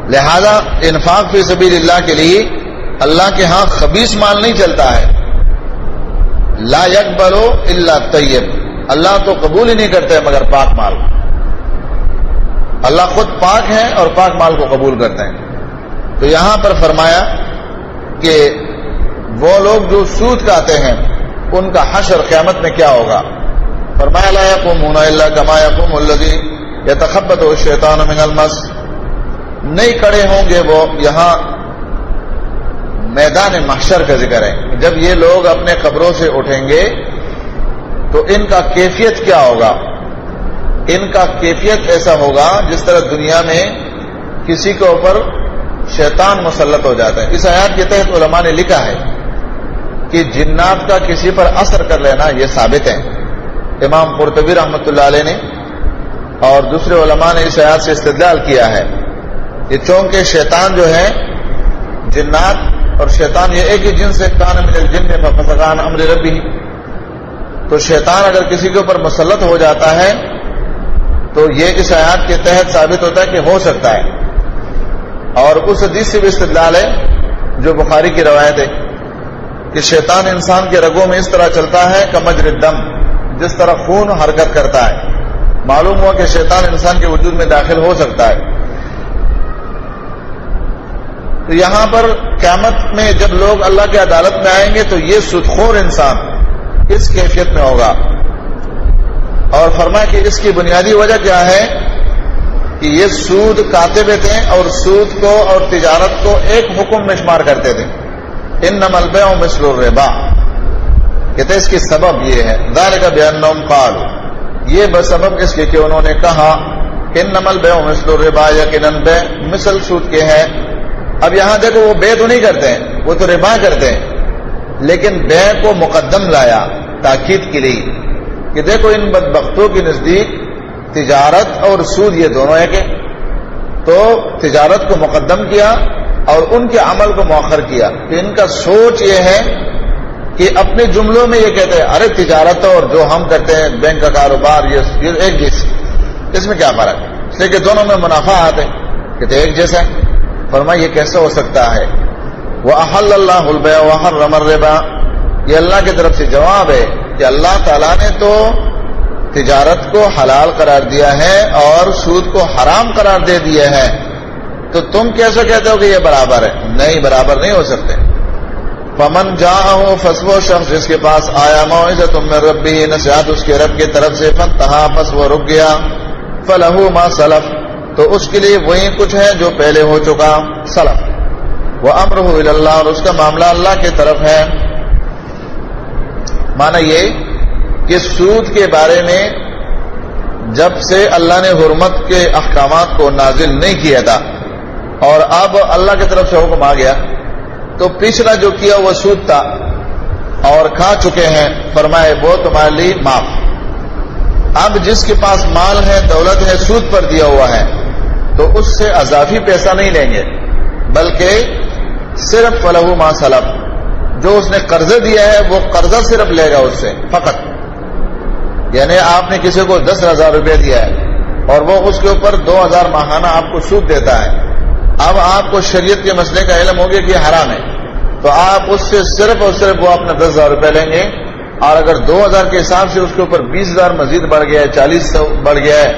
لہذا انفاق فی سبیل اللہ کے لیے اللہ کے ہاں خبیث مال نہیں چلتا ہے. لا یقبل الا طیب، اللہ تو قبول ہی نہیں کرتے مگر پاک مال. اللہ خود پاک ہے اور پاک مال کو قبول کرتے ہیں. تو یہاں پر فرمایا کہ وہ لوگ جو سود کھاتے ہیں ان کا حشر قیامت میں کیا ہوگا. فرمایا لا یقومون الا کما یقوم الذی یتخبطہ الشیطان من المس، نہیں کھڑے ہوں گے وہ. یہاں میدان محشر کا ذکر ہے. جب یہ لوگ اپنے قبروں سے اٹھیں گے تو ان کا کیفیت کیا ہوگا. ان کا کیفیت ایسا ہوگا جس طرح دنیا میں کسی کے اوپر شیطان مسلط ہو جاتا ہے. اس آیات کے تحت علماء نے لکھا ہے کہ جنات کا کسی پر اثر کر لینا یہ ثابت ہے. امام قرطبی رحمۃ اللہ علیہ نے اور دوسرے علماء نے اس آیات سے استدلال کیا ہے کہ چونکہ شیطان جو ہے، جنات اور شیطان یہ ایک ہی جنس سے، کان من الجن ففسق عن امر ربہ، تو شیطان اگر کسی کے اوپر مسلط ہو جاتا ہے تو یہ اس آیات کے تحت ثابت ہوتا ہے کہ ہو سکتا ہے. اور اس حدیث سے بھی استدلال ہے جو بخاری کی روایت ہے کہ شیطان انسان کے رگوں میں اس طرح چلتا ہے کمجر الدم، جس طرح خون حرکت کرتا ہے. معلوم ہوا کہ شیطان انسان کے وجود میں داخل ہو سکتا ہے. تو یہاں پر قیامت میں جب لوگ اللہ کی عدالت میں آئیں گے تو یہ سودخور انسان اس کیفیت میں ہوگا. اور فرمایا کہ اس کی بنیادی وجہ کیا ہے کہ یہ سود کاتب تھے اور سود کو اور تجارت کو ایک حکم میں شمار کرتے تھے. انما البیع مثل الربا، کہتے ہیں اس کی سبب یہ ہے ذالک بانہم قالوا، یہ بسبب اس کے کہ انہوں نے کہا انما البیع مثل الربا، یقیناً بیع مثل سود کے ہے. اب یہاں دیکھو وہ بیع تو نہیں کرتے ہیں، وہ تو ربا کرتے ہیں، لیکن بیع کو مقدم لایا تاکید کے لیے کہ دیکھو ان بدبختوں کے نزدیک تجارت اور سود یہ دونوں ایک ہیں. تو تجارت کو مقدم کیا اور ان کے عمل کو مؤخر کیا. کہ ان کا سوچ یہ ہے کہ اپنے جملوں میں یہ کہتے ہیں ارے تجارت اور جو ہم کرتے ہیں بینک کا کاروبار یہ ایک جیسے، اس میں کیا فرق ہے، اس لیے کہ دونوں میں منافع آتے کہتے ایک جیسا ہے. فرمایا یہ کیسے ہو سکتا ہے. وَأَحَلَّ اللَّهُ الْبَيْعَ وَحَرَّمَ الرِّبَا، یہ اللہ کی طرف سے جواب ہے کہ اللہ تعالیٰ نے تو تجارت کو حلال قرار دیا ہے اور سود کو حرام قرار دے دیا ہے. تو تم کیسے کہتے ہو کہ یہ برابر ہے؟ نہیں، برابر نہیں ہو سکتے. فمن جاءہ پس وہ شخص جس کے پاس آیا موعظۃ من ربہ، نصیحت اس کے رب کی طرف سے، فانتہا پس وہ رک گیا، فلہ ما سلف، تو اس کے لیے وہی کچھ ہے جو پہلے ہو چکا سلف. وامرہ الی اللہ، اور اس کا معاملہ اللہ کی طرف ہے. معنی یہ کہ سود کے بارے میں جب سے اللہ نے حرمت کے احکامات کو نازل نہیں کیا تھا اور اب اللہ کی طرف سے حکم آ گیا تو پچھلا جو کیا وہ سود تھا اور کھا چکے ہیں. فرمائے وہ تمہارے لیے معاف. اب جس کے پاس مال ہے، دولت ہے، سود پر دیا ہوا ہے تو اس سے اضافی پیسہ نہیں لیں گے، بلکہ صرف فلہ ما سلف، جو اس نے قرضہ دیا ہے وہ قرضہ صرف لے گا اس سے فقط. یعنی آپ نے کسی کو 10,000 روپے دیا ہے اور وہ اس کے اوپر 2,000 ماہانہ آپ کو سود دیتا ہے. اب آپ کو شریعت کے مسئلے کا علم ہو گیا کہ یہ حرام ہے، تو آپ اس سے صرف اور صرف وہ اپنا 10,000 روپے لیں گے. اور اگر 2,000 کے حساب سے اس کے اوپر 20,000 مزید بڑھ گیا ہے، 40 بڑھ گیا ہے،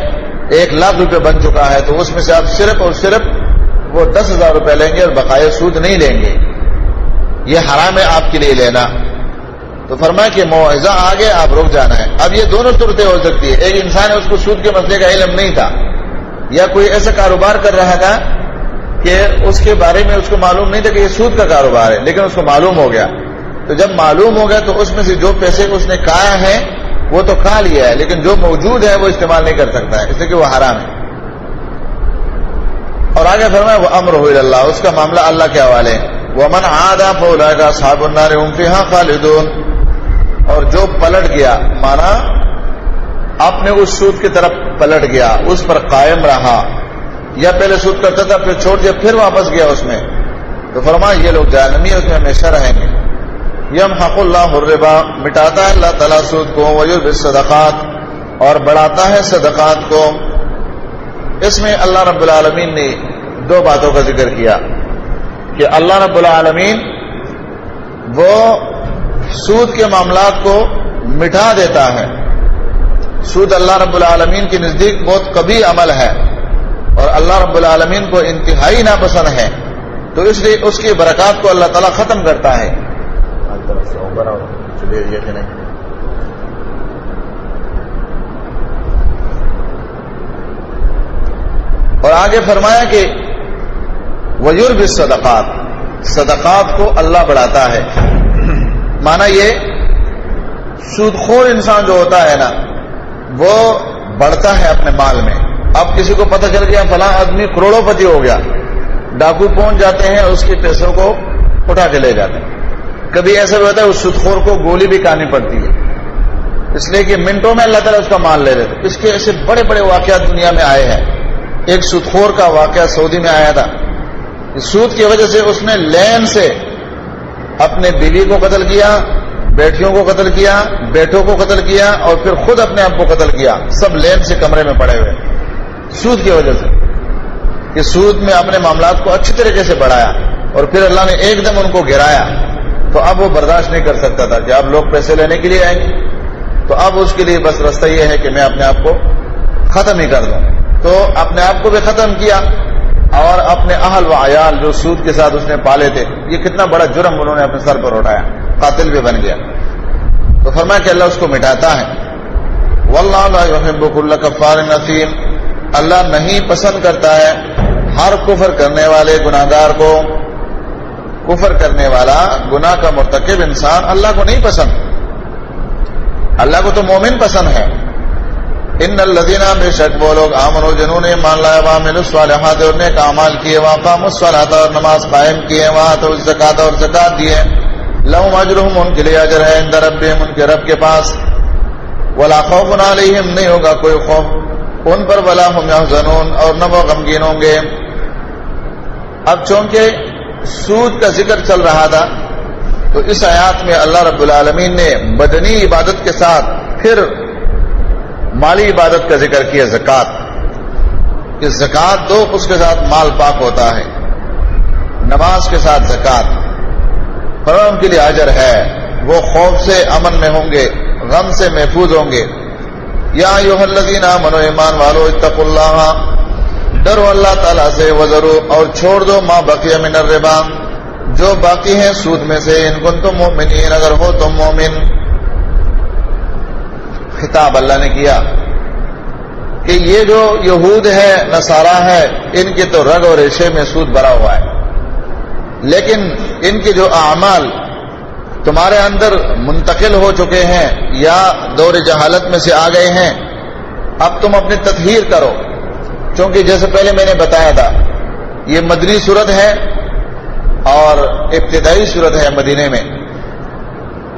1,00,000 روپے بن چکا ہے، تو اس میں سے آپ صرف اور صرف وہ 10,000 روپے لیں گے اور بقایا سود نہیں لیں گے. یہ حرام ہے آپ کے لیے لینا. تو فرمایا کہ موعظہ آگے آپ رک جانا ہے. اب یہ دونوں صورتیں ہو سکتی ہے. ایک انسان ہے اس کو سود کے مسئلے کا علم نہیں تھا، یا کوئی ایسا کاروبار کر رہا تھا کہ اس کے بارے میں اس کو معلوم نہیں تھا کہ یہ سود کا کاروبار ہے، لیکن اس کو معلوم ہو گیا. تو جب معلوم ہو گیا تو اس میں سے جو پیسے اس نے کھایا ہے وہ تو کھا لیا ہے، لیکن جو موجود ہے وہ استعمال نہیں کر سکتا ہے، اس لیے کہ وہ حرام ہے. اور آگے فرمایا وہ امرہ الی اللہ، اس کا معاملہ اللہ کے حوالے. ومن عاد فاولئک اصحاب النار هم فیہا خالدون، اور جو پلٹ گیا، مانا اپنے اس سود کی طرف پلٹ گیا، اس پر قائم رہا، یا پہلے سود کرتا تھا پھر چھوڑ دیا پھر واپس گیا اس میں، تو فرمایا یہ لوگ جہنمی اس میں ہمیشہ رہیں گے. یمحق اللہ الربا، مٹاتا ہے اللہ تعالیٰ سود کو، ویربی الصدقات، اور بڑھاتا ہے صدقات کو. اس میں اللہ رب العالمین نے دو باتوں کا ذکر کیا کہ اللہ رب العالمین وہ سود کے معاملات کو مٹا دیتا ہے. سود اللہ رب العالمین کے نزدیک بہت قبیح عمل ہے اور اللہ رب العالمین کو انتہائی ناپسند ہے، تو اس لیے اس کی برکات کو اللہ تعالیٰ ختم کرتا ہے. اور آگے فرمایا کہ وَيُرْبِ الصَّدَقَاتِ، صدقات کو اللہ بڑھاتا ہے. معنی یہ سود خور انسان جو ہوتا ہے نا وہ بڑھتا ہے اپنے مال میں. اب کسی کو پتہ چل گیا فلاں آدمی کروڑوں پتی ہو گیا، ڈاکو پہنچ جاتے ہیں اس کے پیسوں کو اٹھا کے لے جاتے ہیں. کبھی ایسا بھی ہوتا ہے اس سود خور کو گولی بھی کھانی پڑتی ہے، اس لیے کہ منٹوں میں اللہ تعالیٰ اس کا مال لے لیتے. اس کے ایسے بڑے بڑے واقعات دنیا میں آئے ہیں. ایک سود خور کا واقعہ سعودی میں آیا تھا. سود کی وجہ سے اس نے لین سے اپنے بیوی کو قتل کیا، بیٹیوں کو قتل کیا، بیٹوں کو قتل کیا اور پھر خود اپنے آپ کو قتل کیا، سب لین سے کمرے میں پڑے ہوئے سود کی وجہ سے. کہ سود میں اپنے معاملات کو اچھی طریقے سے بڑھایا اور پھر اللہ نے ایک دم ان کو گرایا. تو اب وہ برداشت نہیں کر سکتا تھا کہ اب لوگ پیسے لینے کے لیے آئیں گے، تو اب اس کے لیے بس راستہ یہ ہے کہ میں اپنے آپ کو ختم ہی کر دوں. تو اپنے آپ کو بھی ختم کیا اور اپنے اہل و عیال جو سود کے ساتھ اس نے پالے تھے، یہ کتنا بڑا جرم انہوں نے اپنے سر پر اٹھایا، قاتل بھی بن گیا. تو فرمایا کہ اللہ اس کو مٹاتا ہے. واللہ لا يحب كل كفار اثیم، اللہ نہیں پسند کرتا ہے ہر کفر کرنے والے گناہگار کو. کفر کرنے والا گناہ کا مرتکب انسان اللہ کو نہیں پسند. اللہ کو تو مومن پسند ہے. ان الذین، بے شک وہ لوگ آمنوا جنہوں نے ایمان لایا، وعملوا الصالحات اور نیک اعمال کیے، واقاموا الصلاۃ اور نماز قائم کیے، وآتوا الزکاۃ اور زکات دیے، لہم اجرہم، ان کے لیے اجر ہے، عند ربہم، ان کے رب کے پاس، ولا خوف علیہم، نہیں ہوگا کوئی خوف ان پر، ولا ہم یحزنون، اور نہ وہ غمگین ہوں گے. اب چونکہ سود کا ذکر چل رہا تھا تو اس آیات میں اللہ رب العالمین نے بدنی عبادت کے ساتھ پھر مالی عبادت کا ذکر کیا، زکات. کہ زکات دو، اس کے ساتھ مال پاک ہوتا ہے. نماز کے ساتھ زکات، پر ان کے لیے اجر ہے، وہ خوف سے امن میں ہوں گے، غم سے محفوظ ہوں گے. یا ایھا الذین آمنوا، ایمان والو، اتقوا اللہ، ڈرو اللہ تعالیٰ سے، وذروا، اور چھوڑ دو، ما بقی من الربا، جو باقی ہیں سود میں سے، ان کنتم مؤمنین، اگر ہو تم مومن. خطاب اللہ نے کیا کہ یہ جو یہود ہے، نصارہ ہے، ان کے تو رگ اور ریشے میں سود بھرا ہوا ہے، لیکن ان کے جو اعمال تمہارے اندر منتقل ہو چکے ہیں یا دور جہالت میں سے آ گئے ہیں، اب تم اپنی تطہیر کرو. چونکہ جیسے پہلے میں نے بتایا تھا یہ مدنی صورت ہے اور ابتدائی صورت ہے مدینے میں،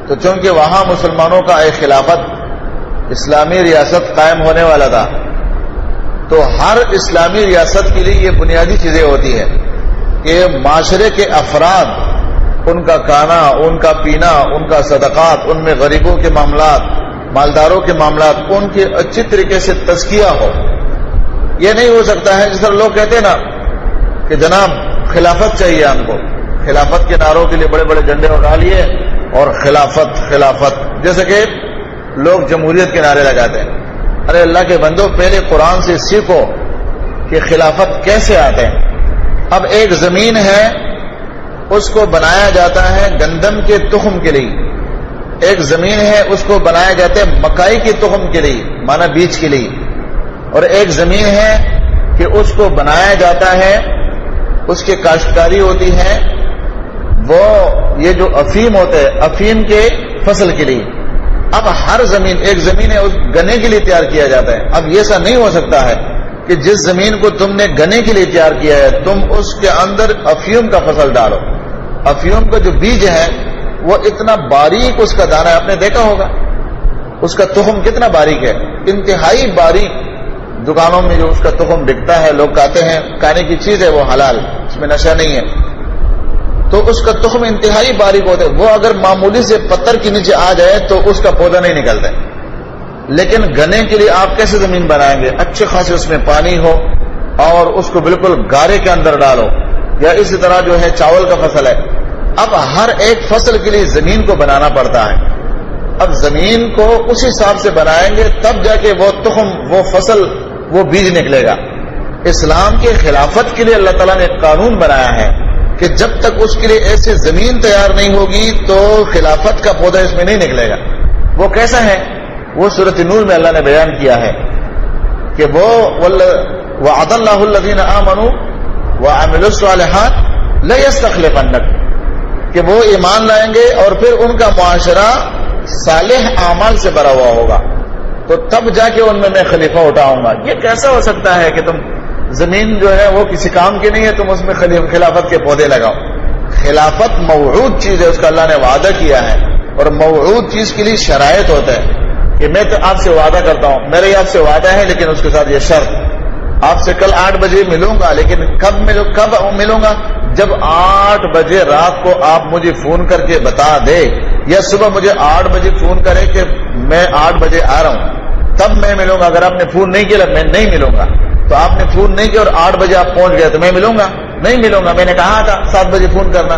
تو چونکہ وہاں مسلمانوں کا ایک خلافت اسلامی ریاست قائم ہونے والا تھا، تو ہر اسلامی ریاست کے لیے یہ بنیادی چیزیں ہوتی ہیں کہ معاشرے کے افراد، ان کا کھانا، ان کا پینا، ان کا صدقات، ان میں غریبوں کے معاملات، مالداروں کے معاملات، ان کے اچھی طریقے سے تزکیہ ہو. یہ نہیں ہو سکتا ہے جس طرح لوگ کہتے ہیں نا کہ جناب خلافت چاہیے ہم کو، خلافت کے نعروں کے لیے بڑے بڑے جھنڈے اٹھا لیے اور خلافت خلافت، جیسے کہ لوگ جمہوریت کے نعرے لگاتے ہیں. ارے اللہ کے بندو، پہلے قرآن سے سیکھو کہ خلافت کیسے آتے ہیں. اب ایک زمین ہے، اس کو بنایا جاتا ہے گندم کے تخم کے لیے، ایک زمین ہے اس کو بنایا جاتا ہے مکائی کے تخم کے لیے، مانا بیج کے لیے، اور ایک زمین ہے کہ اس کو بنایا جاتا ہے، اس کی کاشتکاری ہوتی ہے، وہ یہ جو افیم ہوتا ہے افیم کے فصل کے لیے. اب ہر زمین، ایک زمین ہے اس گنے کے لیے تیار کیا جاتا ہے. اب یہ ایسا نہیں ہو سکتا ہے کہ جس زمین کو تم نے گنے کے لیے تیار کیا ہے تم اس کے اندر افیوم کا فصل ڈالو. افیوم کا جو بیج ہے وہ اتنا باریک اس کا دانہ، آپ نے دیکھا ہوگا اس کا تخم کتنا باریک ہے، انتہائی باریک. دکانوں میں جو اس کا تخم بکتا ہے لوگ کھاتے ہیں، کھانے کی چیز ہے وہ حلال، اس میں نشہ نہیں ہے، تو اس کا تخم انتہائی باریک ہوتا ہے. وہ اگر معمولی سے پتھر کے نیچے آ جائے تو اس کا پودا نہیں نکلتا ہے. لیکن گنے کے لیے آپ کیسے زمین بنائیں گے؟ اچھے خاصے اس میں پانی ہو، اور اس کو بالکل گارے کے اندر ڈالو، یا اسی طرح جو ہے چاول کا فصل ہے، اب ہر ایک فصل کے لیے زمین کو بنانا پڑتا ہے. اب زمین کو اس حساب سے بنائیں گے تب جا کے وہ تخم، وہ فصل، وہ بیج نکلے گا. اسلام کے خلافت کے لیے اللہ تعالیٰ نے ایک قانون بنایا ہے کہ جب تک اس کے لیے ایسی زمین تیار نہیں ہوگی تو خلافت کا پودا اس میں نہیں نکلے گا. وہ کیسا ہے؟ وہ سورۃ نور میں اللہ نے بیان کیا ہے کہ وہ وعد اللہ الذین آمنوا وعملوا الصالحات لَيَسْتَخْلِفَنَّكُمْ، کہ وہ ایمان لائیں گے اور پھر ان کا معاشرہ صالح اعمال سے بھرا ہوا ہوگا، تو تب جا کے ان میں خلیفہ اٹھاؤں گا. یہ کیسا ہو سکتا ہے کہ تم زمین جو ہے وہ کسی کام کی نہیں ہے، تم اس میں خلافت کے پودے لگاؤ؟ خلافت موعود چیز ہے، اس کا اللہ نے وعدہ کیا ہے، اور موعود چیز کے لیے شرائط ہوتا ہے کہ میں تو آپ سے وعدہ کرتا ہوں، میرے آپ سے وعدہ ہے، لیکن اس کے ساتھ یہ شرط، آپ سے کل 8 بجے ملوں گا، لیکن کب ملوں گا؟ جب 8 بجے رات کو آپ مجھے فون کر کے بتا دے، یا صبح مجھے 8 بجے فون کرے کہ میں 8 بجے آ رہا ہوں، تب میں ملوں گا. اگر آپ نے فون نہیں کیا میں نہیں ملوں گا. تو آپ نے فون نہیں کیا اور 8 بجے آپ پہنچ گئے تو میں ملوں گا؟ نہیں ملوں گا. میں نے کہا تھا 7 بجے فون کرنا.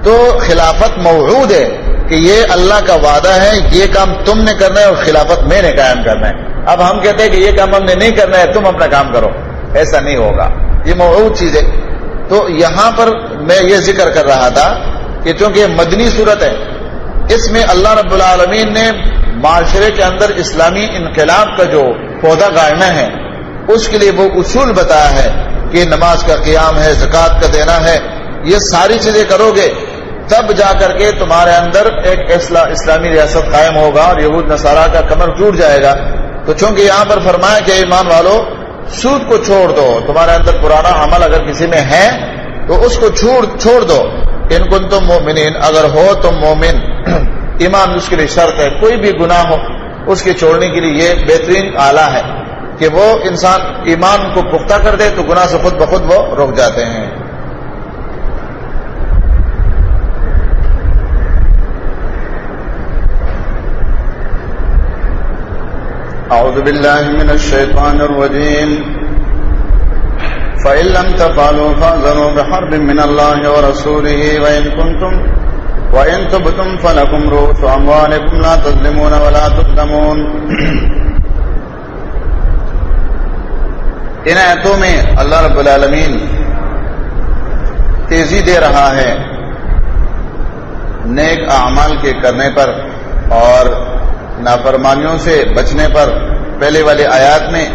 تو خلافت موعود ہے کہ یہ اللہ کا وعدہ ہے، یہ کام تم نے کرنا ہے اور خلافت میں نے قائم کرنا ہے. اب ہم کہتے ہیں کہ یہ کام ہم نے نہیں کرنا ہے، تم اپنا کام کرو. ایسا نہیں ہوگا، یہ موعود چیز ہے. تو یہاں پر میں یہ ذکر کر رہا تھا کہ چونکہ مدنی صورت ہے، اس میں اللہ رب العالمین نے معاشرے کے اندر اسلامی انقلاب کا جو پودا گاڑنا ہے اس کے لیے وہ اصول بتایا ہے کہ نماز کا قیام ہے، زکوٰۃ کا دینا ہے. یہ ساری چیزیں کرو گے تب جا کر کے تمہارے اندر ایک اسلامی ریاست قائم ہوگا اور یہود نصارہ کا کمر ٹوٹ جائے گا. تو چونکہ یہاں پر فرمایا کہ ایمان والو سود کو چھوڑ دو، تمہارے اندر پرانا عمل اگر کسی میں ہے تو اس کو چھوڑ دو. ان کنتم مومنین، اگر ہو تم مومن. ایمان اس کے لیے شرط ہے، کوئی بھی گناہ ہو اس کے چھوڑنے کے لیے یہ بہترین آلہ ہے کہ وہ انسان ایمان کو پختہ کر دے تو گناہ سے خود بخود وہ رک جاتے ہیں. اعوذ باللہ من الشیطان الرجیم فَإِن لَّمْ تَفْعَلُوا فَأْذَنُوا بِحَرْبٍ مِّنَ اللَّهِ وَرَسُولِهِ وَإِن تُبْتُمْ فَلَكُمْ رُءُوسُ أَمْوَالِكُمْ لَا تَظْلِمُونَ وَلَا تُظْلَمُونَ. ان آیتوں میں اللہ رب العالمین تیزی دے رہا ہے نیک اعمال کے کرنے پر اور نافرمانیوں سے بچنے پر. پہلے والی آیات میں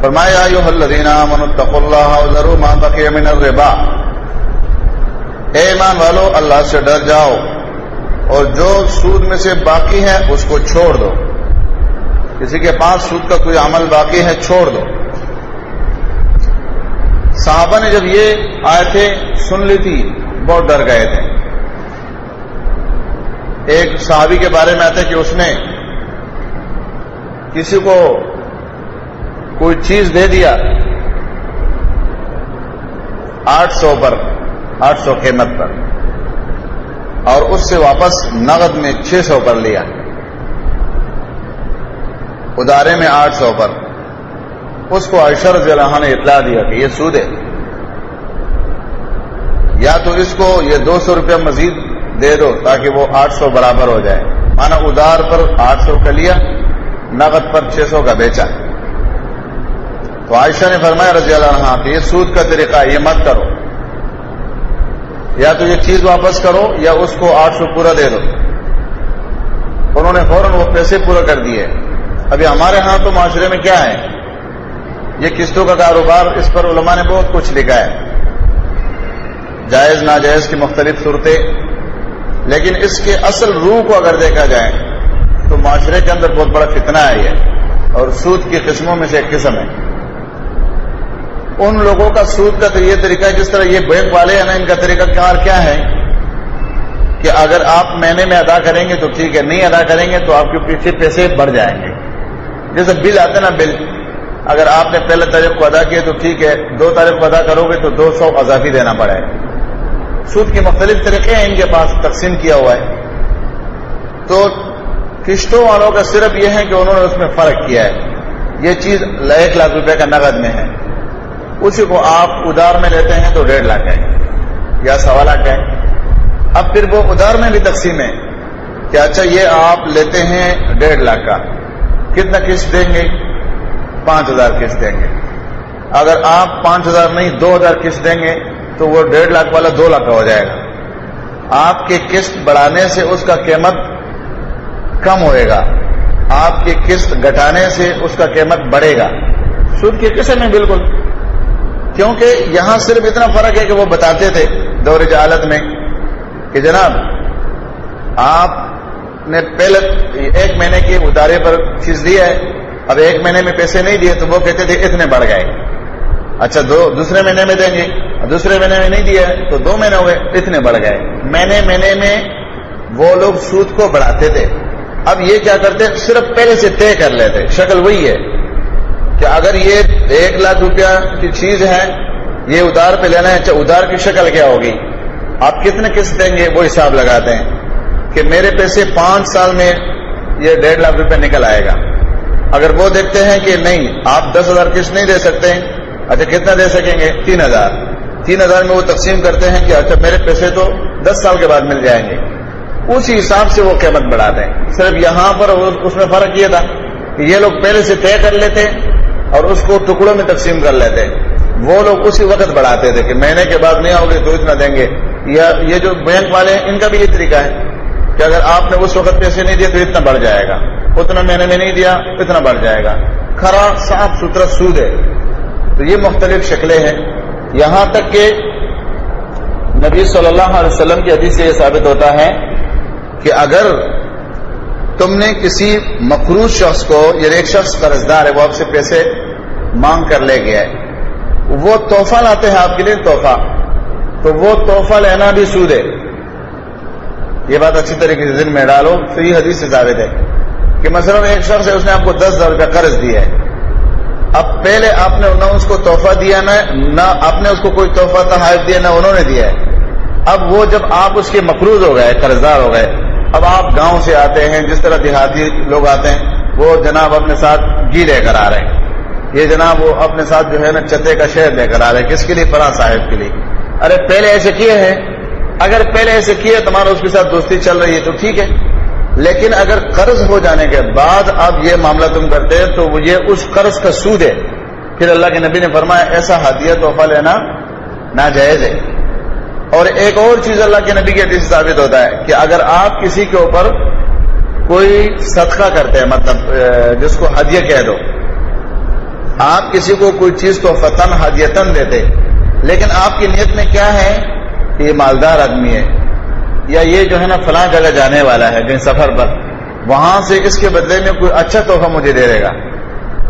فرمایا ایھا الذین آمنوا اتقوا اللہ وذروا ما بقی من الربا، اے ایمان والو اللہ سے ڈر جاؤ اور جو سود میں سے باقی ہے اس کو چھوڑ دو. کسی کے پاس سود کا کوئی عمل باقی ہے چھوڑ دو. صحابہ نے جب یہ آیتیں سن لی تھی بہت ڈر گئے تھے. ایک صحابی کے بارے میں آتا ہے کہ اس نے کسی کو کوئی چیز دے دیا 800 قیمت پر، اور اس سے واپس نقد میں 600 پر لیا، ادارے میں 800 پر. اس کو عائشہ رضی اللہ عنہا نے اطلاع دیا کہ یہ سود ہے، یا تو اس کو یہ 200 روپیہ مزید دے دو تاکہ وہ 800 برابر ہو جائے. مانا ادار پر 800 کا لیا، نقد پر 600 کا بیچا. تو عائشہ نے فرمایا رضی اللہ عنہا کہ یہ سود کا طریقہ ہے، یہ مت کرو، یا تو یہ چیز واپس کرو یا اس کو 800 پورا دے دو. انہوں نے فوراً وہ پیسے پورا کر دیے. ابھی ہمارے ہاں تو معاشرے میں کیا ہے، یہ قسطوں کا کاروبار، اس پر علماء نے بہت کچھ لکھا ہے، جائز ناجائز کی مختلف صورتیں. لیکن اس کے اصل روح کو اگر دیکھا جائے تو معاشرے کے اندر بہت بڑا فتنہ ہے یہ، اور سود کی قسموں میں سے ایک قسم ہے. ان لوگوں کا سود کا یہ طریقہ ہے جس طرح یہ بینک والے ہیں نا، ان کا طریقہ کار کیا ہے کہ اگر آپ مہینے میں ادا کریں گے تو ٹھیک ہے، نہیں ادا کریں گے تو آپ کے پیچھے پیسے بڑھ جائیں گے. جیسے بل آتے نا، بل اگر آپ نے پہلے تاریخ کو ادا کیے تو ٹھیک ہے، 2 تاریخ کو ادا کرو گے تو 200 اضافی دینا پڑے گا. سود کے مختلف طریقے ہیں ان کے پاس، تقسیم کیا ہوا ہے. تو قسطوں والوں کا صرف یہ ہے کہ انہوں نے اس میں فرق کیا ہے. یہ چیز 1 لاکھ روپے کا نقد میں ہے، اسی کو آپ ادار میں لیتے ہیں تو 1.5 لاکھ ہے یا 1.25 لاکھ ہے. اب پھر وہ ادار میں بھی تقسیم ہے کہ اچھا یہ آپ لیتے ہیں 1.5 لاکھ کا، کتنا قسط دیں گے؟ 5,000 قسط دیں گے. اگر آپ 5,000 نہیں 2,000 قسط دیں گے تو وہ 1.5 لاکھ والا 2 لاکھ کا ہو جائے گا. آپ کے قسط بڑھانے سے اس کا قیمت کم ہوئے گا، آپ کی قسط گھٹانے سے اس کا قیمت بڑھے گا. سود کی قسم ہے بالکل، کیونکہ یہاں صرف اتنا فرق ہے کہ وہ بتاتے تھے دور جہالت میں کہ جناب آپ نے پہلے 1 مہینے کے ادارے پر چیز دیا ہے، اب 1 مہینے میں پیسے نہیں دیے تو وہ کہتے تھے اتنے بڑھ گئے. اچھا دوسرے مہینے میں دیں گے، دوسرے مہینے میں نہیں دیا تو 2 مہینے ہو گئے، اتنے بڑھ گئے. مہینے میں وہ لوگ سود کو بڑھاتے تھے. اب یہ کیا کرتے، صرف پہلے سے طے کر لیتے. شکل وہی ہے کہ اگر یہ 1 لاکھ روپیہ کی چیز ہے، یہ ادار پہ لینا ہے، ادار کی شکل کیا ہوگی، آپ کتنے قسط دیں گے وہ حساب لگاتے ہیں کہ میرے پیسے 5 سال میں یہ 1.5 لاکھ روپے نکل آئے گا. اگر وہ دیکھتے ہیں کہ نہیں آپ 10,000 قسط نہیں دے سکتے، اچھا کتنا دے سکیں گے؟ 3,000 میں وہ تقسیم کرتے ہیں کہ اچھا میرے پیسے تو 10 سال کے بعد مل جائیں گے. اسی حساب سے وہ قیمت بڑھاتے ہیں. صرف یہاں پر اس میں فرق یہ تھا کہ یہ لوگ پہلے سے طے کر لیتے اور اس کو ٹکڑوں میں تقسیم کر لیتے. وہ لوگ اسی وقت بڑھاتے تھے کہ مہینے کے بعد نہیں آؤ گے تو اتنا دیں گے. یا یہ جو بینک والے ہیں ان کا بھی یہ طریقہ ہے کہ اگر آپ نے اس وقت پیسے نہیں دیے تو اتنا بڑھ جائے گا، اتنا مہینے میں نہیں دیا اتنا بڑھ جائے گا. کھرا صاف ستھرا سود ہے. تو یہ مختلف شکلیں ہیں. یہاں تک کہ نبی صلی اللہ علیہ وسلم کی حدیث سے یہ ثابت ہوتا ہے کہ اگر تم نے کسی مقروض شخص کو، یعنی ایک شخص قرضدار ہے وہ آپ سے پیسے مانگ کر لے گیا ہے، وہ تحفہ لاتے ہیں آپ کے لیے تحفہ، تو وہ تحفہ لینا بھی سود ہے. یہ بات اچھی طریقے سے ذہن میں ڈالو. صحیح حدیث سے ثابت ہے کہ مثلا ایک شخص ہے اس نے آپ کو 10,000 روپیہ قرض دیا ہے. اب پہلے آپ نے نہ اس کو تحفہ دیا نہ آپ نے اس کو کوئی تحفہ تحائف دیا نہ انہوں نے دیا ہے. اب وہ جب آپ اس کے مقروض ہو گئے، قرضدار ہو گئے، اب آپ گاؤں سے آتے ہیں، جس طرح دیہاتی لوگ آتے ہیں، وہ جناب اپنے ساتھ گھی لے کر آ رہے ہیں، یہ جناب وہ اپنے ساتھ جو ہے نا چتے کا شہد لے کر آ رہے ہیں. کس کے لیے؟ فلاں صاحب کے لیے. ارے پہلے ایسے کیے ہیں، اگر پہلے ایسے کیے تمہارا اس کے ساتھ دوستی چل رہی ہے تو ٹھیک ہے، لیکن اگر قرض ہو جانے کے بعد اب یہ معاملہ تم کرتے ہیں تو یہ اس قرض کا سود ہے. پھر اللہ کے نبی نے فرمایا ایسا ہدیہ تحفہ لینا ناجائز ہے. اور ایک اور چیز اللہ کے نبی کے حدیث سے ثابت ہوتا ہے کہ اگر آپ کسی کے اوپر کوئی صدقہ کرتے ہیں، مطلب جس کو ہدیہ کہہ دو، آپ کسی کو کوئی چیز تحفتاً ہدیتاً دیتے، لیکن آپ کی نیت میں کیا ہے کہ یہ مالدار آدمی ہے یا یہ جو ہے نا فلاں جگہ جانے والا ہے کہیں سفر پر، وہاں سے اس کے بدلے میں کوئی اچھا تحفہ مجھے دے دے گا،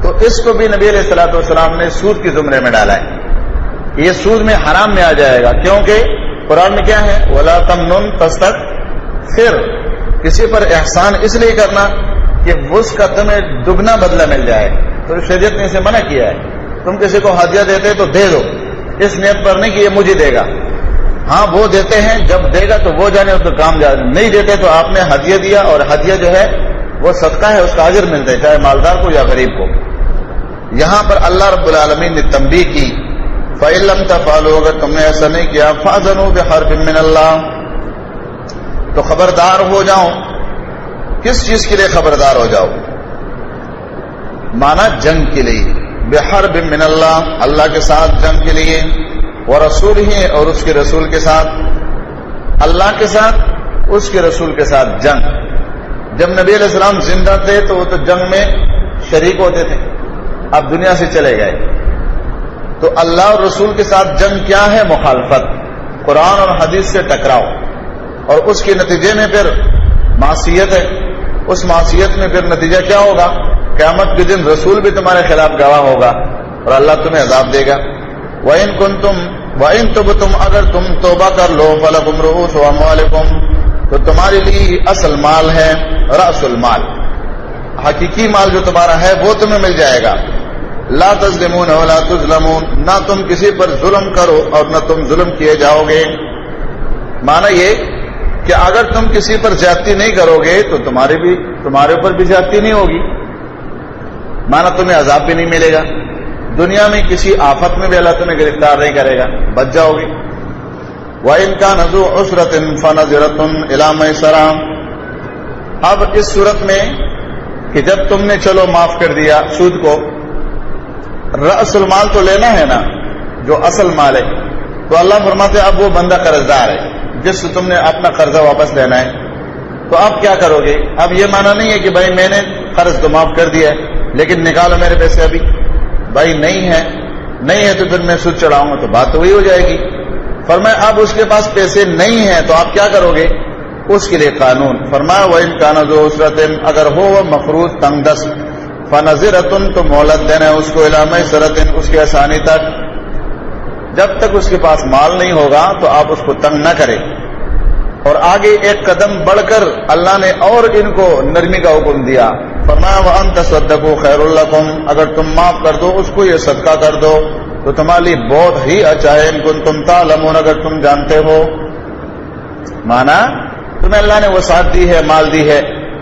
تو اس کو بھی نبی علیہ الصلوۃ والسلام نے سود کے زمرے میں ڈالا ہے. یہ سود میں حرام میں آ جائے گا، کیونکہ قرآن میں کیا ہے؟ وَلَا تَمْنُنْ تَسْتَكْثِرْ. کسی پر احسان اس لیے کرنا کہ اس کا تمہیں دگنا بدلہ مل جائے. تو شریعت نے اسے منع کیا ہے. تم کسی کو ہدیہ دیتے تو دے دو، اس نیت پر نہیں کہ یہ مجھے دے گا. ہاں وہ دیتے ہیں، جب دے گا تو وہ جانے تو کام جانے، نہیں دیتے تو آپ نے ہدیہ دیا، اور ہدیہ جو ہے وہ صدقہ ہے، اس کا اجر ملتا ہے چاہے مالدار کو یا غریب کو. یہاں پر اللہ رب العالمین نے تنبیہ کی فَإِن لَمْ تَفْعَلُوا، اگر تم نے ایسا نہیں کیا فَأْذَنُوا بِحَرْبٍ مِّنَ اللَّهِ، تو خبردار ہو جاؤ. کس چیز کے لیے خبردار ہو جاؤ؟ مانا جنگ کے لیے. بحرب من اللہ، اللہ کے ساتھ جنگ کے لیے، ورسولہ، اور اس کے رسول کے ساتھ. اللہ کے ساتھ، اس کے رسول کے ساتھ جنگ. جب نبی علیہ السلام زندہ تھے تو وہ تو جنگ میں شریک ہوتے تھے، اب دنیا سے چلے گئے تو اللہ اور رسول کے ساتھ جنگ کیا ہے؟ مخالفت، قرآن اور حدیث سے ٹکراؤ، اور اس کے نتیجے میں پھر معصیت ہے. اس معصیت میں پھر نتیجہ کیا ہوگا؟ قیامت کے دن رسول بھی تمہارے خلاف گواہ ہوگا اور اللہ تمہیں عذاب دے گا. وَإِن تُبْتُمْ، اگر تم توبہ کر لو، فَلَكُمْ رُءُوسُ أَمْوَالِكُمْ، تو تمہارے لیے اصل مال ہے، رأس المال، حقیقی مال جو تمہارا ہے وہ تمہیں مل جائے گا. لا تظلمون ولا تظلمون، نہ تم کسی پر ظلم کرو اور نہ تم ظلم کیے جاؤ گے. معنی یہ کہ اگر تم کسی پر زیادتی نہیں کرو گے تو تمہارے اوپر بھی زیادتی نہیں ہوگی، معنی تمہیں عذاب بھی نہیں ملے گا. دنیا میں کسی آفت میں بھی اللہ تمہیں گرفتار نہیں کرے گا، بچ جاؤ گے۔ وَإِن كَانَ ذُو عُسْرَةٍ فَنَظِرَةٌ إِلَىٰ مَيْسَرَةٍ۔ اب اس صورت میں کہ جب تم نے چلو معاف کر دیا سود کو، رأس المال تو لینا ہے نا، جو اصل مال ہے، تو اللہ فرماتے اب وہ بندہ قرض دار ہے جس سے تم نے اپنا قرضہ واپس لینا ہے، تو اب کیا کرو گے؟ اب یہ مانا نہیں ہے کہ بھائی میں نے قرض تو معاف کر دیا ہے لیکن نکالو میرے پیسے ابھی، بھائی نہیں ہے تو پھر میں سود چڑھاؤں گا، تو بات تو وہی ہو جائے گی۔ فرمایا اب اس کے پاس پیسے نہیں ہیں تو آپ کیا کرو گے؟ اس کے لیے قانون فرمایا وَإِن كَانَ ذُو عُسْرَةٍ، اگر ہو وہ مقروض تنگ دست، فَنَظِرَةٌ، تو مہلت دینا ہے اس کو، إِلَىٰ مَيْسَرَةٍ، اس کی آسانی تک، جب تک اس کے پاس مال نہیں ہوگا تو آپ اس کو تنگ نہ کریں۔ اور آگے ایک قدم بڑھ کر اللہ نے اور ان کو نرمی کا حکم دیا، فرمایا وَأَن تَصَدَّقُوا خَيْرٌ لَكُمْ، اگر تم معاف کر دو اس کو، یہ صدقہ کر دو تو تمہارے لیے بہت ہی اچھا ہے، ان کنتم تعلمون، اگر تم جانتے ہو۔ مانا تمہیں اللہ نے وسعت دی ہے، مال دی ہے،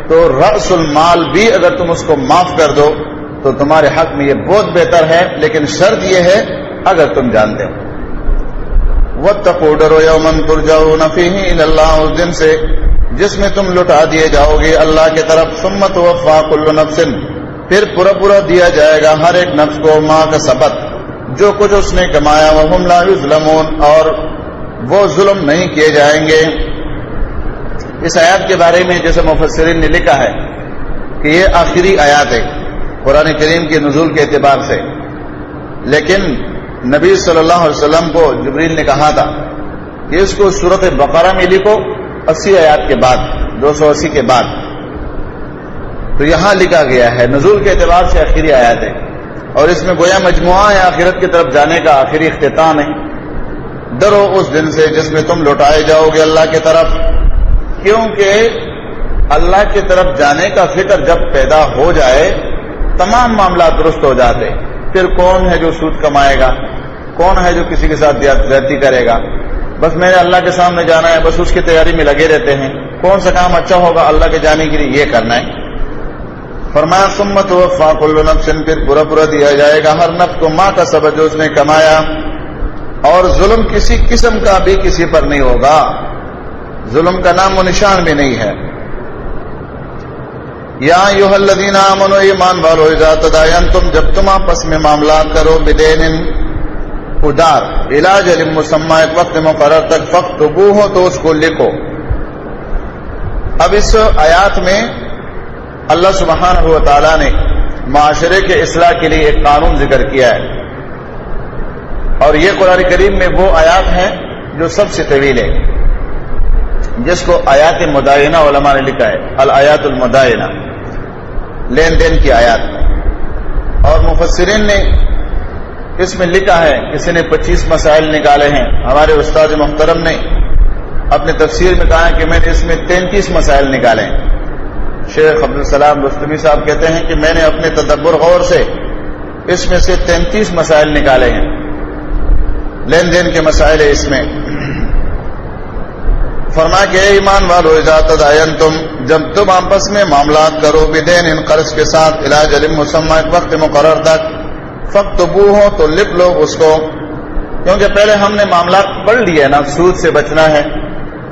تو رأس المال بھی اگر تم اس کو معاف کر دو تو تمہارے حق میں یہ بہت بہتر ہے، لیکن شرط یہ ہے اگر تم جانتے ہو۔ وَاتَّقُوا، ڈرو یومًا ترجعون فیہ الی اللہ، اس دن سے جس میں تم لٹا دیے جاؤ گے اللہ کی طرف، ثم توفیٰ کل نفس، پھر پورا دیا جائے گا ہر ایک نفس کو ما کسبت، جو کچھ اس نے کمایا، وہم لا یظلمون، اور وہ ظلم نہیں کیے جائیں گے۔ اس آیات کے بارے میں جیسے مفسرین نے لکھا ہے کہ یہ آخری آیات ہے قرآن کریم کے نزول کے اعتبار سے، لیکن نبی صلی اللہ علیہ وسلم کو جبریل نے کہا تھا کہ اس کو سورۃ بقرہ میں لکھو 80 آیات کے بعد، 280 کے بعد، تو یہاں لکھا گیا ہے نزول کے اعتبار سے آخری آیات ہے، اور اس میں گویا مجموعہ ہے آخرت کی طرف جانے کا آخری اختتام ہے۔ ڈرو اس دن سے جس میں تم لوٹائے جاؤ گے اللہ کی طرف، کیونکہ اللہ کی طرف جانے کا فکر جب پیدا ہو جائے تمام معاملات درست ہو جاتے۔ پھر کون ہے جو سود کمائے گا، کون ہے جو کسی کے ساتھ زیادتی کرے گا، بس میں نے اللہ کے سامنے جانا ہے، بس اس کی تیاری میں لگے رہتے ہیں، کون سا کام اچھا ہوگا اللہ کے جانے کے لیے یہ کرنا ہے۔ فرمایا ثم توفیٰ کل نفس، پھر پورا دیا جائے گا ہر نفس کو ما کسبت، جو اس نے کمایا، اور ظلم کسی قسم کا بھی کسی پر نہیں ہوگا، ظلم کا نام و نشان بھی نہیں ہے۔ یا ایھا الذین آمنوا، ایمان والو، اذا تداینتم، جب تم آپس میں معاملات کرو، بدین، ادار، الی اجل مسمى، ایک وقت مقرر تک، فاکتبوہ، تو اس کو لکھو۔ اب اس آیات میں اللہ سبحانہ و تعالی نے معاشرے کے اصلاح کے لیے ایک قانون ذکر کیا ہے، اور یہ قرآن کریم میں وہ آیات ہیں جو سب سے طویل ہے، جس کو آیات مدائنہ علماء نے لکھا ہے، الآیات المدائنہ، لین دین کی آیات، اور مفسرین نے اس میں لکھا ہے، کسی نے 25 مسائل نکالے ہیں، ہمارے استاد محترم نے اپنے تفسیر میں کہا ہے کہ میں نے اس میں 33 مسائل نکالے ہیں۔ شیخ عبدالسلام رستمی صاحب کہتے ہیں کہ میں نے اپنے تدبر غور سے اس میں سے 33 مسائل نکالے ہیں، لین دین کے مسائل ہے اس میں۔ فرمایا کہ اے ایمان والو، اذا تداینتم، جب تم آپس میں معاملات کرو، بدین، ان قرض کے ساتھ، الی اجل مسمى، ایک وقت مقرر تک، فاکتبوہ، تو لکھ لو اس کو، کیونکہ پہلے ہم نے معاملات پڑھ لیے نا، سود سے بچنا ہے،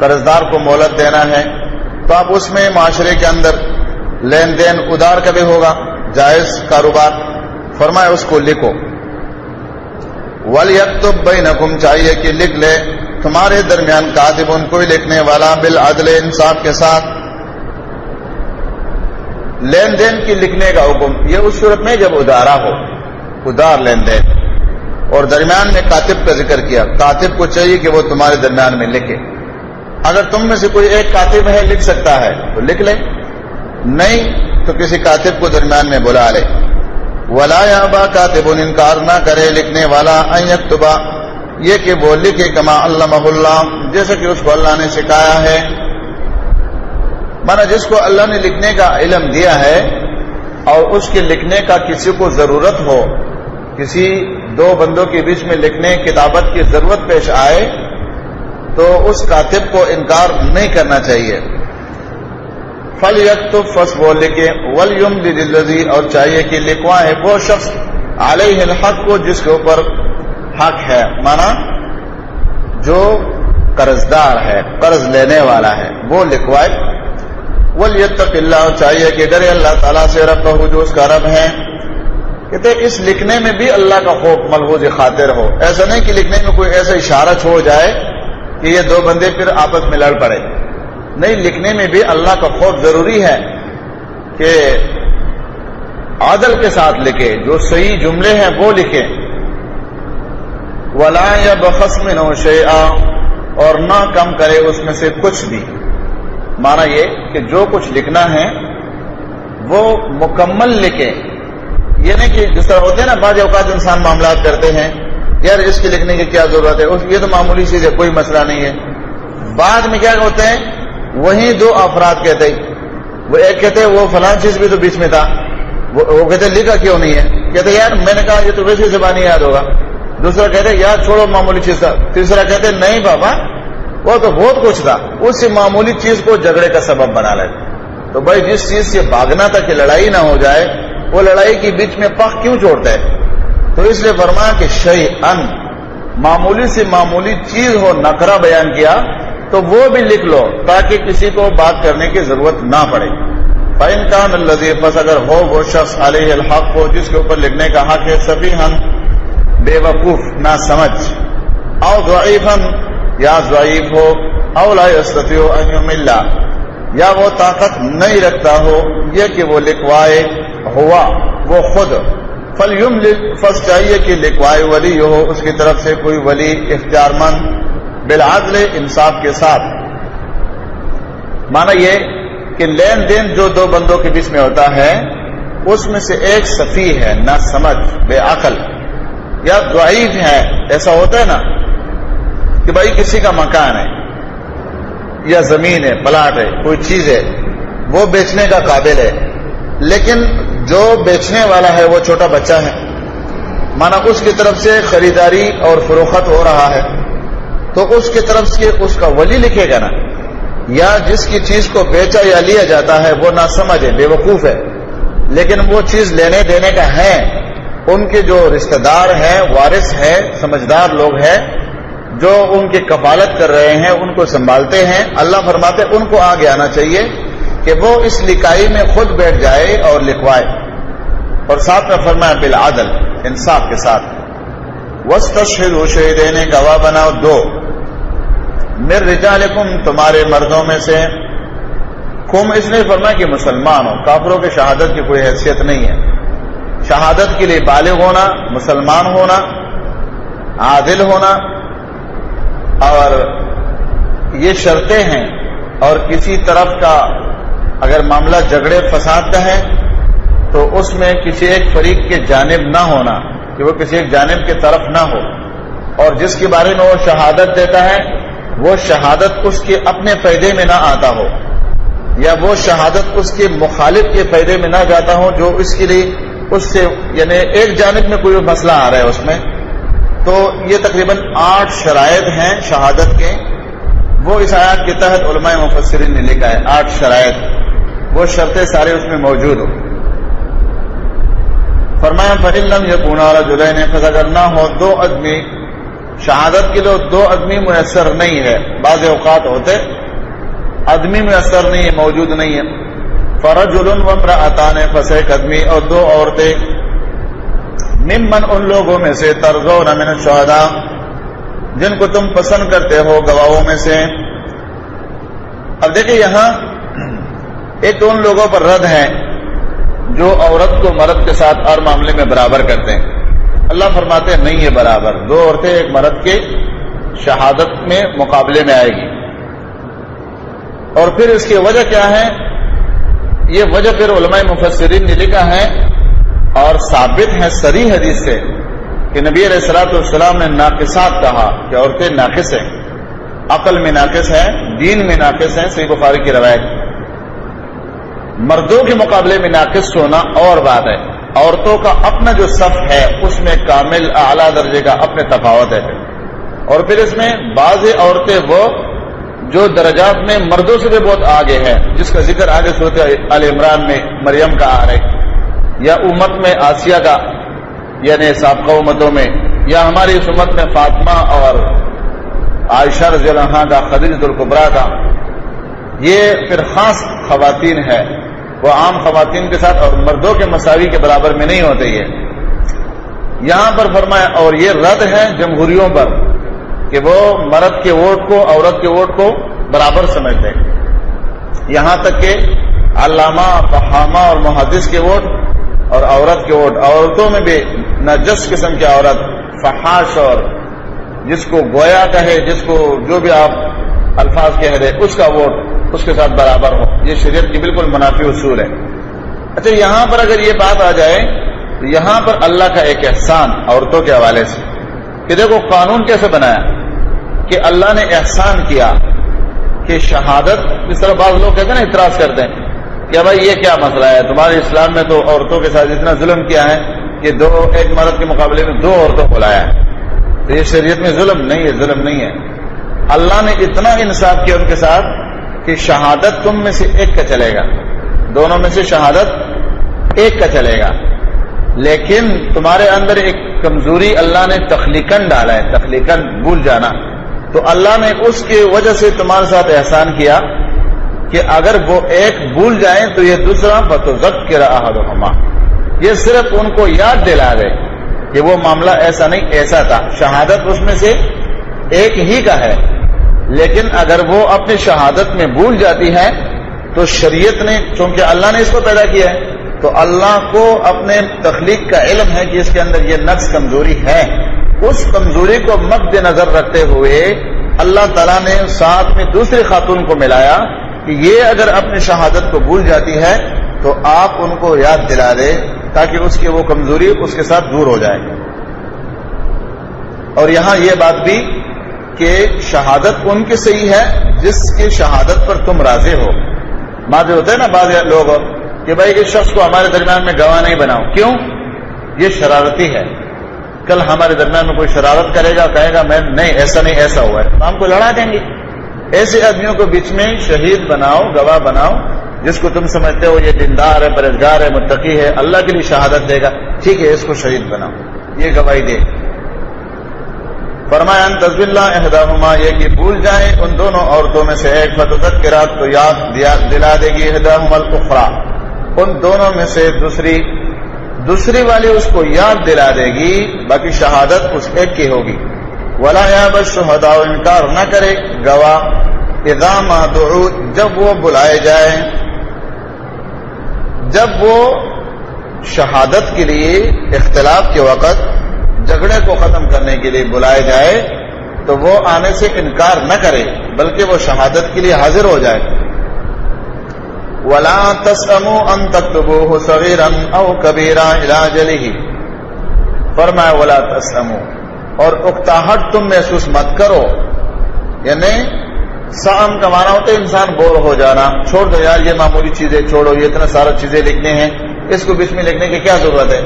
قرضدار کو مہلت دینا ہے، تو اب اس میں معاشرے کے اندر لین دین ادار کا بھی ہوگا، جائز کاروبار، فرمایا اس کو لکھو۔ وَلْيَكْتُبْ بَيْنَكُمْ، چاہیے کہ لکھ لے تمہارے درمیان، کاتب، ان کو لکھنے والا، بالعدل، انصاف کے ساتھ۔ لین دین کی لکھنے کا حکم یہ اس صورت میں جب ادارہ ہو، ادار لین دین، اور درمیان میں کاتب کا ذکر کیا، کاتب کو چاہیے کہ وہ تمہارے درمیان میں لکھے۔ اگر تم میں سے کوئی ایک کاتب ہے، لکھ سکتا ہے تو لکھ لے، نہیں تو کسی کاتب کو درمیان میں بلا لے۔ وَلَا يَأْبَىٰ كَاتِبٌ، انکار نہ کرے لکھنے والا، أَن يَكْتُبَ، یہ کہ وہ لکھے، كَمَا عَلَّمَهُ اللَّهُ، جیسے کہ اس کو اللہ نے سکھایا ہے، مانا جس کو اللہ نے لکھنے کا علم دیا ہے اور اس کے لکھنے کا کسی کو ضرورت ہو، کسی دو بندوں کے بیچ میں لکھنے کتابت کی ضرورت پیش آئے تو اس کاتب کو انکار نہیں کرنا چاہیے۔ فَلْيَكْتُبْ، وہ لکھے، وَلْيُمْلِلِ الَّذِي، اور چاہیے کہ لکھوائے وہ شخص علیہ الحق کو جس کے اوپر حق ہے، مانا جو قرضدار ہے، قرض لینے والا ہے، وہ لکھوائے. وَلْيَتَّقِ اللَّهُ چاہیے کہ ڈرے اللہ تعالیٰ سے، ربہ جو اس کا رب ہے. کہتے اس لکھنے میں بھی اللہ کا خوف ملحوظ خاطر ہو. ایسا نہیں کہ لکھنے میں کوئی ایسا اشارہ چھوڑ جائے کہ یہ دو بندے پھر آپس میں لڑ پڑے. نہیں، لکھنے میں بھی اللہ کا خوف ضروری ہے کہ عدل کے ساتھ لکھے، جو صحیح جملے ہیں وہ لکھے. وَلَا يَبْخَسْ مِنْهُ شَيْئًا اور نہ کم کرے اس میں سے کچھ بھی. مانا یہ کہ جو کچھ لکھنا ہے وہ مکمل لکھے. یہ نہیں کہ جس طرح ہوتے ہیں نا بعض اوقات انسان معاملات کرتے ہیں، یار اس کے لکھنے کی کیا ضرورت ہے، یہ تو معمولی چیز ہے، کوئی مسئلہ نہیں ہے. بعد میں کیا ہوتے ہیں، وہی دو افراد کہتے ہیں، وہ ایک کہتے ہیں وہ فلاں چیز بھی تو بیچ میں تھا، وہ کہتے ہیں لکھا کیوں نہیں ہے، کہتے ہیں یار میں نے کہا یہ تو ویسے زبان یاد ہوگا. دوسرا کہتے ہیں یار چھوڑو معمولی چیز تھا. تیسرا کہتے ہیں نہیں بابا وہ تو بہت کچھ تھا. اس معمولی چیز کو جھگڑے کا سبب بنا لیتے. تو بھائی جس چیز سے بھاگنا تھا کہ لڑائی نہ ہو جائے، وہ لڑائی کے بیچ میں پخ کیوں چھوڑتا ہے؟ تو اس لیے فرمایا کہ شیئن، معمولی سے معمولی چیز ہو، نکرہ بیان کیا تو وہ بھی لکھ لو تاکہ کسی کو بات کرنے کی ضرورت نہ پڑے. فَإِنْ كَانَ الَّذِي پس اگر ہو وہ شخص علیہ الحق ہو جس کے اوپر لکھنے کا حق ہے، سفیہن بے وقوف نہ سمجھ، او ضعیفن یا ضعیف ہو، او لا یستطیع ان یمل یا وہ طاقت نہیں رکھتا ہو یہ کہ وہ لکھوائے، ہوا وہ خود، فلیملل فس چاہیے کہ لکھوائے ولی ہو اس کی طرف سے کوئی ولی اختیار مند، بالعدل انصاف کے ساتھ. مانا یہ کہ لین دین جو دو بندوں کے بیچ میں ہوتا ہے اس میں سے ایک سفیہ ہے، نہ سمجھ، بے عقل یا ضعیف ہے. ایسا ہوتا ہے نا کہ بھائی کسی کا مکان ہے یا زمین ہے، پلاٹ ہے، کوئی چیز ہے، وہ بیچنے کا قابل ہے، لیکن جو بیچنے والا ہے وہ چھوٹا بچہ ہے، مانا اس کی طرف سے خریداری اور فروخت ہو رہا ہے، تو اس کی طرف سے اس کا ولی لکھے گا نا. یا جس کی چیز کو بیچا یا لیا جاتا ہے وہ نہ سمجھ ہے، بے وقوف ہے، لیکن وہ چیز لینے دینے کا ہے، ان کے جو رشتہ دار ہیں، وارث ہیں، سمجھدار لوگ ہیں جو ان کی کفالت کر رہے ہیں، ان کو سنبھالتے ہیں. اللہ فرماتے ان کو آگے آنا چاہیے کہ وہ اس لکھائی میں خود بیٹھ جائے اور لکھوائے. اور ساتھ میں فرمایا بالعدل، انصاف کے ساتھ. واستشہدوا شہیدین، گواہ بناؤ دو، من رجالکم تمہارے مردوں میں سے. کم اس نے فرمایا کہ مسلمان ہو، کافروں کے شہادت کی کوئی حیثیت نہیں ہے. شہادت کے لیے بالغ ہونا، مسلمان ہونا، عادل ہونا، اور یہ شرطیں ہیں. اور کسی طرف کا اگر معاملہ جھگڑے فساد کا ہے تو اس میں کسی ایک فریق کے جانب نہ ہونا، کہ وہ کسی ایک جانب کی طرف نہ ہو. اور جس کے بارے میں وہ شہادت دیتا ہے وہ شہادت اس کے اپنے فائدے میں نہ آتا ہو، یا وہ شہادت اس کے مخالف کے فائدے میں نہ جاتا ہو جو اس کے لیے اس سے یعنی ایک جانب میں کوئی مسئلہ آ رہا ہے اس میں. تو یہ تقریباً 8 شرائط ہیں شہادت کے، وہ اس آیات کے تحت علماء مفسرین نے لکھا ہے. 8 شرائط، وہ شرطیں سارے اس میں موجود ہو. فرمایا فَإِن لَّمْ يَكُونَا رَجُلَيْنِ پس اگر نہ ہو دو آدمی، شہادت کے لیے 2 آدمی میسر نہیں ہے. بعض اوقات ہوتے آدمی میسر نہیں ہے، موجود نہیں ہے. فَرَجُلٌ وَامْرَأَتَانِ پس ایک آدمی اور 2 عورتیں، ممن ان لوگوں میں سے ترضون من الشہداء جن کو تم پسند کرتے ہو گواہوں میں سے. اب دیکھیں یہاں ایک تو ان لوگوں پر رد ہے جو عورت کو مرد کے ساتھ ہر معاملے میں برابر کرتے ہیں. اللہ فرماتے ہیں نہیں یہ برابر، 2 عورتیں ایک مرد کے شہادت میں مقابلے میں آئے گی. اور پھر اس کی وجہ کیا ہے؟ یہ وجہ پھر علماء مفسرین نے لکھا ہے اور ثابت ہے صریح حدیث سے کہ نبی علیہ الصلوۃ والسلام نے ناقصات کہا کہ عورتیں ناقص ہیں، عقل میں ناقص ہیں، دین میں ناقص ہیں. صحیح بخاری کی روایت. مردوں کے مقابلے میں ناقص ہونا اور بات ہے، عورتوں کا اپنا جو صف ہے اس میں کامل اعلیٰ درجے کا اپنے تفاوت ہے. اور پھر اس میں بعض عورتیں وہ جو درجات میں مردوں سے بھی بہت آگے ہیں، جس کا ذکر آگے سورۃ آل عمران میں مریم کا آ رہا ہے، یا امت میں آسیہ کا، یعنی سابقہ امتوں میں، یا ہماری اس امت میں فاطمہ اور عائشہ رضی اللہ عنہا کا خدیجہ الکبریٰ کا، یہ پھر خاص خواتین ہے، وہ عام خواتین کے ساتھ اور مردوں کے مساوی کے برابر میں نہیں ہوتے. یہ یہاں پر فرمایا، اور یہ رد ہے جمہوریوں پر کہ وہ مرد کے ووٹ کو عورت کے ووٹ کو برابر سمجھتے ہیں. یہاں تک کہ علامہ فہامہ اور محدث کے ووٹ اور عورت کے ووٹ، عورتوں میں بھی نجس قسم کی عورت، فحاش اور جس کو گویا کہے، جس کو جو بھی آپ الفاظ کہہ دیں، اس کا ووٹ اس کے ساتھ برابر ہو. یہ شریعت کی بالکل منافی اصول ہے. اچھا، یہاں پر اگر یہ بات آ جائے تو یہاں پر اللہ کا ایک احسان عورتوں کے حوالے سے کہ دیکھو قانون کیسے بنایا کہ اللہ نے احسان کیا کہ شہادت، اس طرح بعض لوگ کہتے ہیں نا، اعتراض کرتے ہیں کہ بھائی یہ کیا مسئلہ ہے، تمہارے اسلام میں تو عورتوں کے ساتھ اتنا ظلم کیا ہے کہ ایک مرد کے مقابلے میں 2 عورتوں کو لایا ہے. تو یہ شریعت میں ظلم نہیں ہے، ظلم نہیں ہے. اللہ نے اتنا انصاف کیا ان کے ساتھ کہ شہادت تم میں سے ایک کا چلے گا، دونوں میں سے شہادت ایک کا چلے گا. لیکن تمہارے اندر ایک کمزوری اللہ نے تخلیقاً ڈالا ہے، تخلیقاً بھول جانا. تو اللہ نے اس کی وجہ سے تمہارے ساتھ احسان کیا کہ اگر وہ ایک بھول جائیں تو یہ دوسرا فتذکر احدہما، یہ صرف ان کو یاد دلا دے کہ وہ معاملہ ایسا نہیں، ایسا تھا. شہادت اس میں سے ایک ہی کا ہے، لیکن اگر وہ اپنی شہادت میں بھول جاتی ہے تو شریعت نے، چونکہ اللہ نے اس کو پیدا کیا ہے، تو اللہ کو اپنے تخلیق کا علم ہے کہ اس کے اندر یہ نقص کمزوری ہے. اس کمزوری کو مد نظر رکھتے ہوئے اللہ تعالیٰ نے ساتھ میں دوسری خاتون کو ملایا کہ یہ اگر اپنی شہادت کو بھول جاتی ہے تو آپ ان کو یاد دلا دے تاکہ اس کی وہ کمزوری اس کے ساتھ دور ہو جائے. اور یہاں یہ بات بھی کہ شہادت ان کی صحیح ہے جس کی شہادت پر تم راضی ہو. ماضی ہوتے ہیں نا بعض لوگ کہ بھائی اس شخص کو ہمارے درمیان میں گواہ نہیں بناؤ، کیوں؟ یہ شرارتی ہے. کل ہمارے درمیان میں کوئی شرارت کرے گا، کہے گا میں نہیں، ایسا نہیں، ایسا ہوا ہے، تو ہم کو لڑا دیں گے. ایسے آدمیوں کو بیچ میں شہید بناؤ، گواہ بناؤ، جس کو تم سمجھتے ہو یہ دیندار ہے، پرہیزگار ہے، متقی ہے، اللہ کے لیے شہادت دے گا، ٹھیک ہے، اس کو شہید بناؤ، یہ گواہی دے. فرمایا ان تذلہ احداہما، یہ کہ بھول جائیں ان دونوں عورتوں میں سے ایک، فتذکرات تو یاد دلا دے گی احداہما الاخری، ان دونوں میں سے دوسری والی اس کو یاد دلا دے گی، باقی شہادت اس ایک کی ہوگی. ولا یأبی الشہداء، انکار نہ کرے گواہ، اذا ما دعوا، جب وہ بلائے جائیں، جب وہ شہادت کے لیے اختلاف کے وقت جھگڑے کو ختم کرنے کے لیے بلائے جائے تو وہ آنے سے انکار نہ کرے بلکہ وہ شہادت کے لیے حاضر ہو جائے. وَلَا تَسْأَمُوا أَن تَكْتُبُوهُ صَغِيرًا أَوْ كَبِيرًا إِلَىٰ أَجَلِهِ، فرمایا وَلَا تَسْأَمُوا، اور اکتاہٹ تم محسوس مت کرو. یعنی سام کا معنی ہوتا ہے انسان بور ہو جانا، چھوڑ دو یار یہ معمولی چیزیں چھوڑو، یہ اتنا سارا چیزیں لکھنے ہیں، اس کو بیچ میں لکھنے کی کیا ضرورت ہے.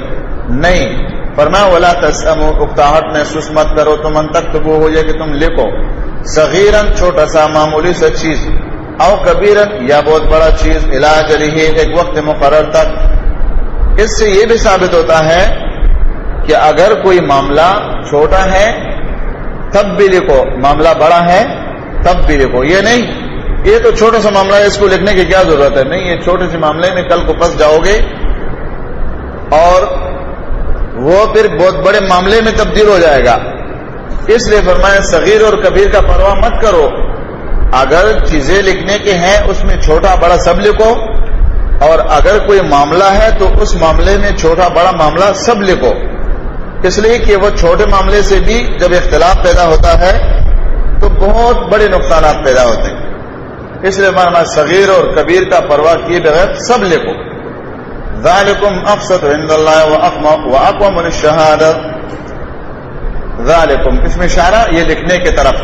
نہیں، فرمایا وَلَا تَسْأَمُوا، اکتاہٹ محسوس مت کرو تم، ان تکتبوہ، ہو جائے کہ تم لکھو، صغیراً چھوٹا سا معمولی سا چیز، او کبیراً یا بہت بڑا چیز، الی اجلہ ایک وقت مقرر تک. اس سے یہ بھی ثابت ہوتا ہے کہ اگر کوئی معاملہ چھوٹا ہے تب بھی لکھو، معاملہ بڑا ہے تب بھی لکھو. یہ نہیں یہ تو چھوٹا سا معاملہ ہے، اس کو لکھنے کی کیا ضرورت ہے. نہیں، یہ چھوٹے سے معاملے میں کل کو پھنس جاؤ گے اور وہ پھر بہت بڑے معاملے میں تبدیل ہو جائے گا. اس لیے فرمایا صغیر اور کبیر کا پرواہ مت کرو، اگر چیزیں لکھنے کے ہیں اس میں چھوٹا بڑا سب لکھو، اور اگر کوئی معاملہ ہے تو اس معاملے میں چھوٹا بڑا معاملہ سب لکھو. اس لیے کہ وہ چھوٹے معاملے سے بھی جب اختلاف پیدا ہوتا ہے تو بہت بڑے نقصانات پیدا ہوتے ہیں. اس لیے فرمایا صغیر اور کبیر کا پرواہ کیے بغیر سب لکھو. ذالکم اقسط عند اللہ واقوم للشہادہ، ذالکم اس میں اشارہ یہ لکھنے کی طرف،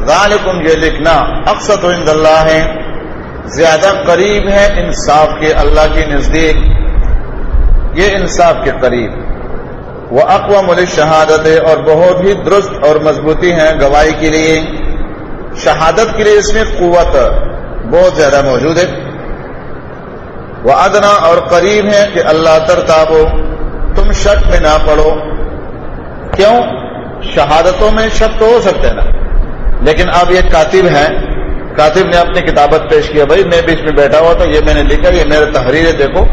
ذالکم یہ لکھنا، اقسط عند اللہ ہے، زیادہ قریب ہے انصاف کے اللہ کے نزدیک، یہ انصاف کے قریب. واقوم للشہادہ، اور بہت ہی درست اور مضبوطی ہے گواہی کے لیے. شہادت کے لیے اس میں قوت بہت زیادہ موجود ہے. وَأَدْنَىٰ، اور قریب ہے کہ اللہ ترتابو، تم شک میں نہ پڑو، کیوں؟ شہادتوں میں شک تو ہو سکتے ہیں نا، لیکن اب یہ کاتب ہے، کاتب نے اپنی کتابت پیش کیا، بھائی میں بیچ میں بیٹھا ہوا تھا، یہ میں نے لکھا، یہ میرا تحریر ہے، دیکھو.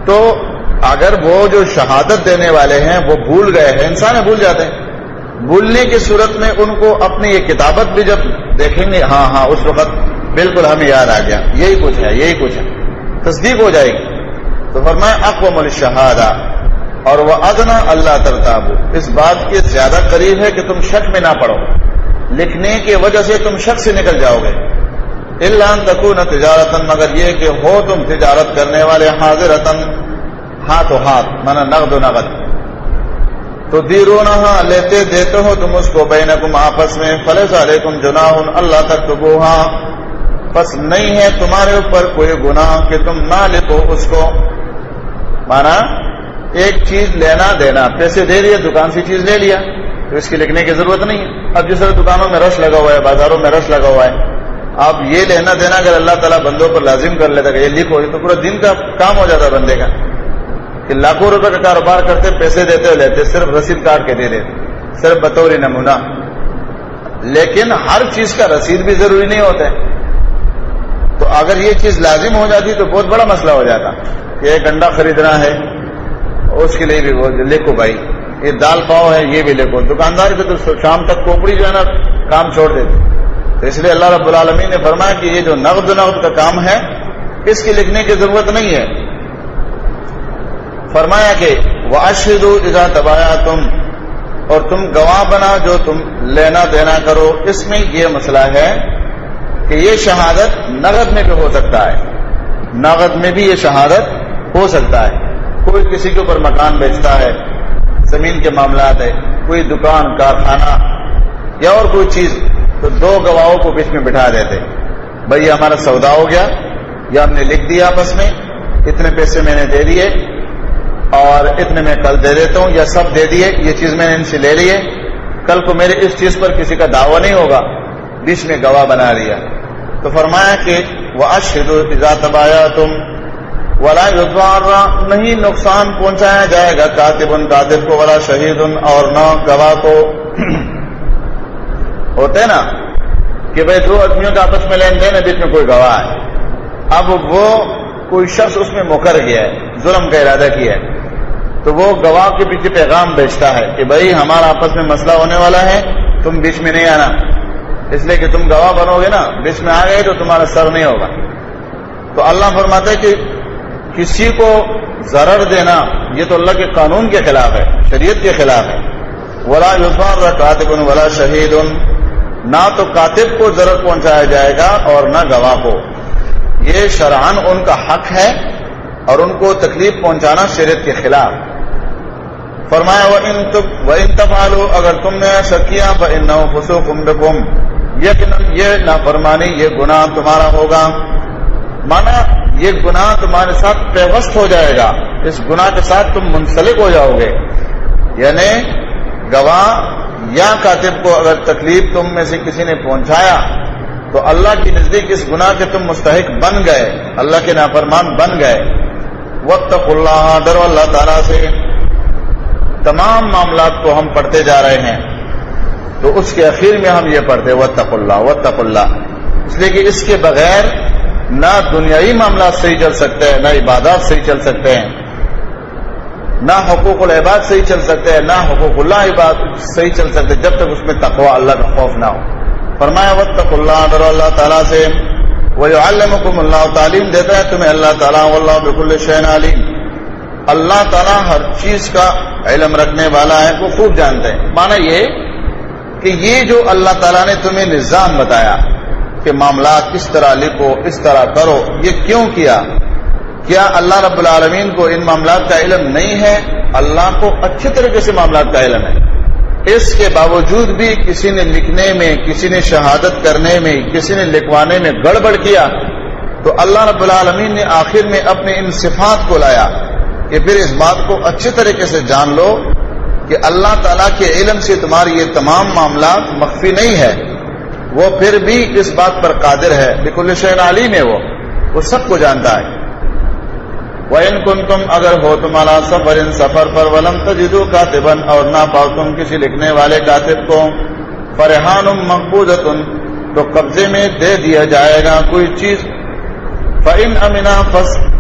تو اگر وہ جو شہادت دینے والے ہیں وہ بھول گئے ہیں، انسان بھول جاتے ہیں، بھولنے کی صورت میں ان کو اپنی یہ کتابت بھی جب دیکھیں گے، ہاں اس وقت بالکل ہمیں یاد آ گیا، یہی کچھ ہے، تصدیق ہو جائے گی. تو فرمایا اقوم الشہادہ، اور وہ ادنا اللہ ترتابو، اس بات کے زیادہ قریب ہے کہ تم شک میں نہ پڑو، لکھنے کی وجہ سے تم شک سے نکل جاؤ گے. الا ان تکون تجارتن، مگر یہ کہ ہو تم تجارت کرنے والے، حاضرتن، ہاتھ و ہاتھ، مانا نقد و نقد. تو دیرونہا، لیتے دیتے ہو تم اس کو، بینکم، آپس میں، فلیس علیکم جناح اللہ تکتبوہا، پس نہیں ہے تمہارے اوپر کوئی گناہ کہ تم نہ لکھو اس کو. مانا ایک چیز لینا دینا، پیسے دے دیے، دکان سے چیز لے لیا، تو اس کی لکھنے کی ضرورت نہیں ہے. اب جس طرح دکانوں میں رش لگا ہوا ہے، بازاروں میں رش لگا ہوا ہے، اب یہ لینا دینا اگر اللہ تعالیٰ بندوں پر لازم کر لیتا کہ یہ لکھو، تو پورا دن کا کام ہو جاتا بندے کا، کہ لاکھوں روپے کا کاروبار کرتے، پیسے دیتے ہو لیتے، صرف رسید کاٹ کے دے دیتے، صرف بطور نمونہ. لیکن ہر چیز کا رسید بھی ضروری نہیں ہوتا ہے. تو اگر یہ چیز لازم ہو جاتی تو بہت بڑا مسئلہ ہو جاتا کہ ایک انڈا خریدنا ہے، اس کے لیے بھی وہ لکھو بھائی، یہ دال پاؤ ہے یہ بھی لکھو. دکاندار کے تو شام تک کوپڑی جو ہے نا کام چھوڑ دیتے. تو اس لیے اللہ رب العالمین نے فرمایا کہ یہ جو نقد کا کام ہے اس کی لکھنے کی ضرورت نہیں ہے. فرمایا کہ وَأَشْهِدُوا إِذَا تَبَايَعْتُمْ، اور تم گواہ بنا جو تم لینا دینا کرو. اس میں یہ مسئلہ ہے کہ یہ شہادت نقد میں بھی ہو سکتا ہے، نقد میں بھی یہ شہادت ہو سکتا ہے. کوئی کسی کے اوپر مکان بیچتا ہے، زمین کے معاملات ہے، کوئی دکان، کارخانہ یا اور کوئی چیز، تو دو گواہوں کو بیچ میں بٹھا دیتے، بھائی یہ ہمارا سودا ہو گیا، یا ہم نے لکھ دیا آپس میں، اتنے پیسے میں نے دے دیے اور اتنے میں کل دے دیتا ہوں، یا سب دے دیے، یہ چیز میں نے ان سے لے لیے، کل کو میرے اس چیز پر کسی کا دعویٰ نہیں ہوگا، بیچ میں گواہ بنا دیا. تو فرمایا کہ وَأَشْهِدُوا إِذَا تَبَايَعْتُمْ وَلَا يُضَارَّ، نہیں نقصان پہنچایا جائے گا کاتب کو، ولا شہید، اور نہ گواہ کو. ہوتے نا کہ بھائی دو آدمیوں کا آپس میں لین دین ہے، بیچ میں کوئی گواہ ہے، اب وہ کوئی شخص اس میں مکر گیا ہے، ظلم کا ارادہ کیا ہے، تو وہ گواہ کے پیچھے پیغام بھیجتا ہے کہ بھائی ہمارا آپس میں مسئلہ ہونے والا ہے، تم بیچ میں نہیں آنا، اس لیے کہ تم گواہ بنو گے نا، بیچ میں آ گئے تو تمہارا سر نہیں ہوگا. تو اللہ فرماتا ہے کہ کسی کو ضرر دینا یہ تو اللہ کے قانون کے خلاف ہے، شریعت کے خلاف ہے. ولا یضار کاتب ولا شہید، نہ تو کاتب کو ضرر پہنچایا جائے گا اور نہ گواہ کو. یہ شرعاً ان کا حق ہے اور ان کو تکلیف پہنچانا شریعت کے خلاف. فرمایا وَإِن تَفْعَلُوا، اگر تم نے ایسا کیا فَإِنَّهُ فُسُوقٌ بِكُمْ، یقیناً یہ نافرمانی، یہ گناہ تمہارا ہوگا. مانا یہ گناہ تمہارے ساتھ پیوست ہو جائے گا، اس گناہ کے ساتھ تم منسلک ہو جاؤ گے. یعنی گواہ یا کاتب کو اگر تکلیف تم میں سے کسی نے پہنچایا تو اللہ کی نزدیک اس گناہ کے تم مستحق بن گئے، اللہ کے نافرمان بن گئے. واتقوا اللہ، ڈرو اللہ تعالیٰ سے. تمام معاملات کو ہم پڑھتے جا رہے ہیں تو اس کے اخیر میں ہم یہ پڑھتے واتقوا اللہ واتقوا اللہ، اس لیے کہ اس کے بغیر نہ دنیاوی معاملات صحیح چل سکتے ہیں، نہ عبادات صحیح چل سکتے ہیں، نہ حقوق العباد صحیح چل سکتے ہیں، نہ حقوق اللہ عباد صحیح چل سکتے جب تک اس میں تقوی، اللہ کا خوف نہ ہو. فرمایا واتقوا اللہ، ڈرو اللہ تعالیٰ سے. وَيُعَلِّمُكُمُ اللَّهُ، تعلیم دیتا ہے تمہیں اللہ تعالیٰ. وَاللَّهُ بِكُلِّ شَيْءٍ عَلِيمٌ، اللہ تعالیٰ ہر چیز کا علم رکھنے والا ہے، وہ خوب جانتے ہیں. معنی یہ کہ یہ جو اللہ تعالیٰ نے تمہیں نظام بتایا کہ معاملات اس طرح لکھو، اس طرح کرو، یہ کیوں کیا؟ کیا اللہ رب العالمین کو ان معاملات کا علم نہیں ہے؟ اللہ کو اچھے طریقے سے معاملات کا علم ہے. اس کے باوجود بھی کسی نے لکھنے میں، کسی نے شہادت کرنے میں، کسی نے لکھوانے میں گڑبڑ کیا تو اللہ رب العالمین نے آخر میں اپنے ان صفات کو لایا کہ پھر اس بات کو اچھے طریقے سے جان لو کہ اللہ تعالیٰ کے علم سے تمہاری یہ تمام معاملات مخفی نہیں ہے، وہ پھر بھی اس بات پر قادر ہے. بِكُلِّ شَيْءٍ عَلِيمٌ ہے، وہ سب کو جانتا ہے. وَإِن كُنتُمْ اگر ہو تم علی سفر سفر پر وَلَمْ تَجِدُوا كَاتِبًا اور نہ پاؤ تم کسی لکھنے والے کاتب کو فَرِحَانٌ مَقْبُوضَةٌ تو قبضے میں دے دیا جائے گا کوئی چیز فَإِنْ أَمِنَا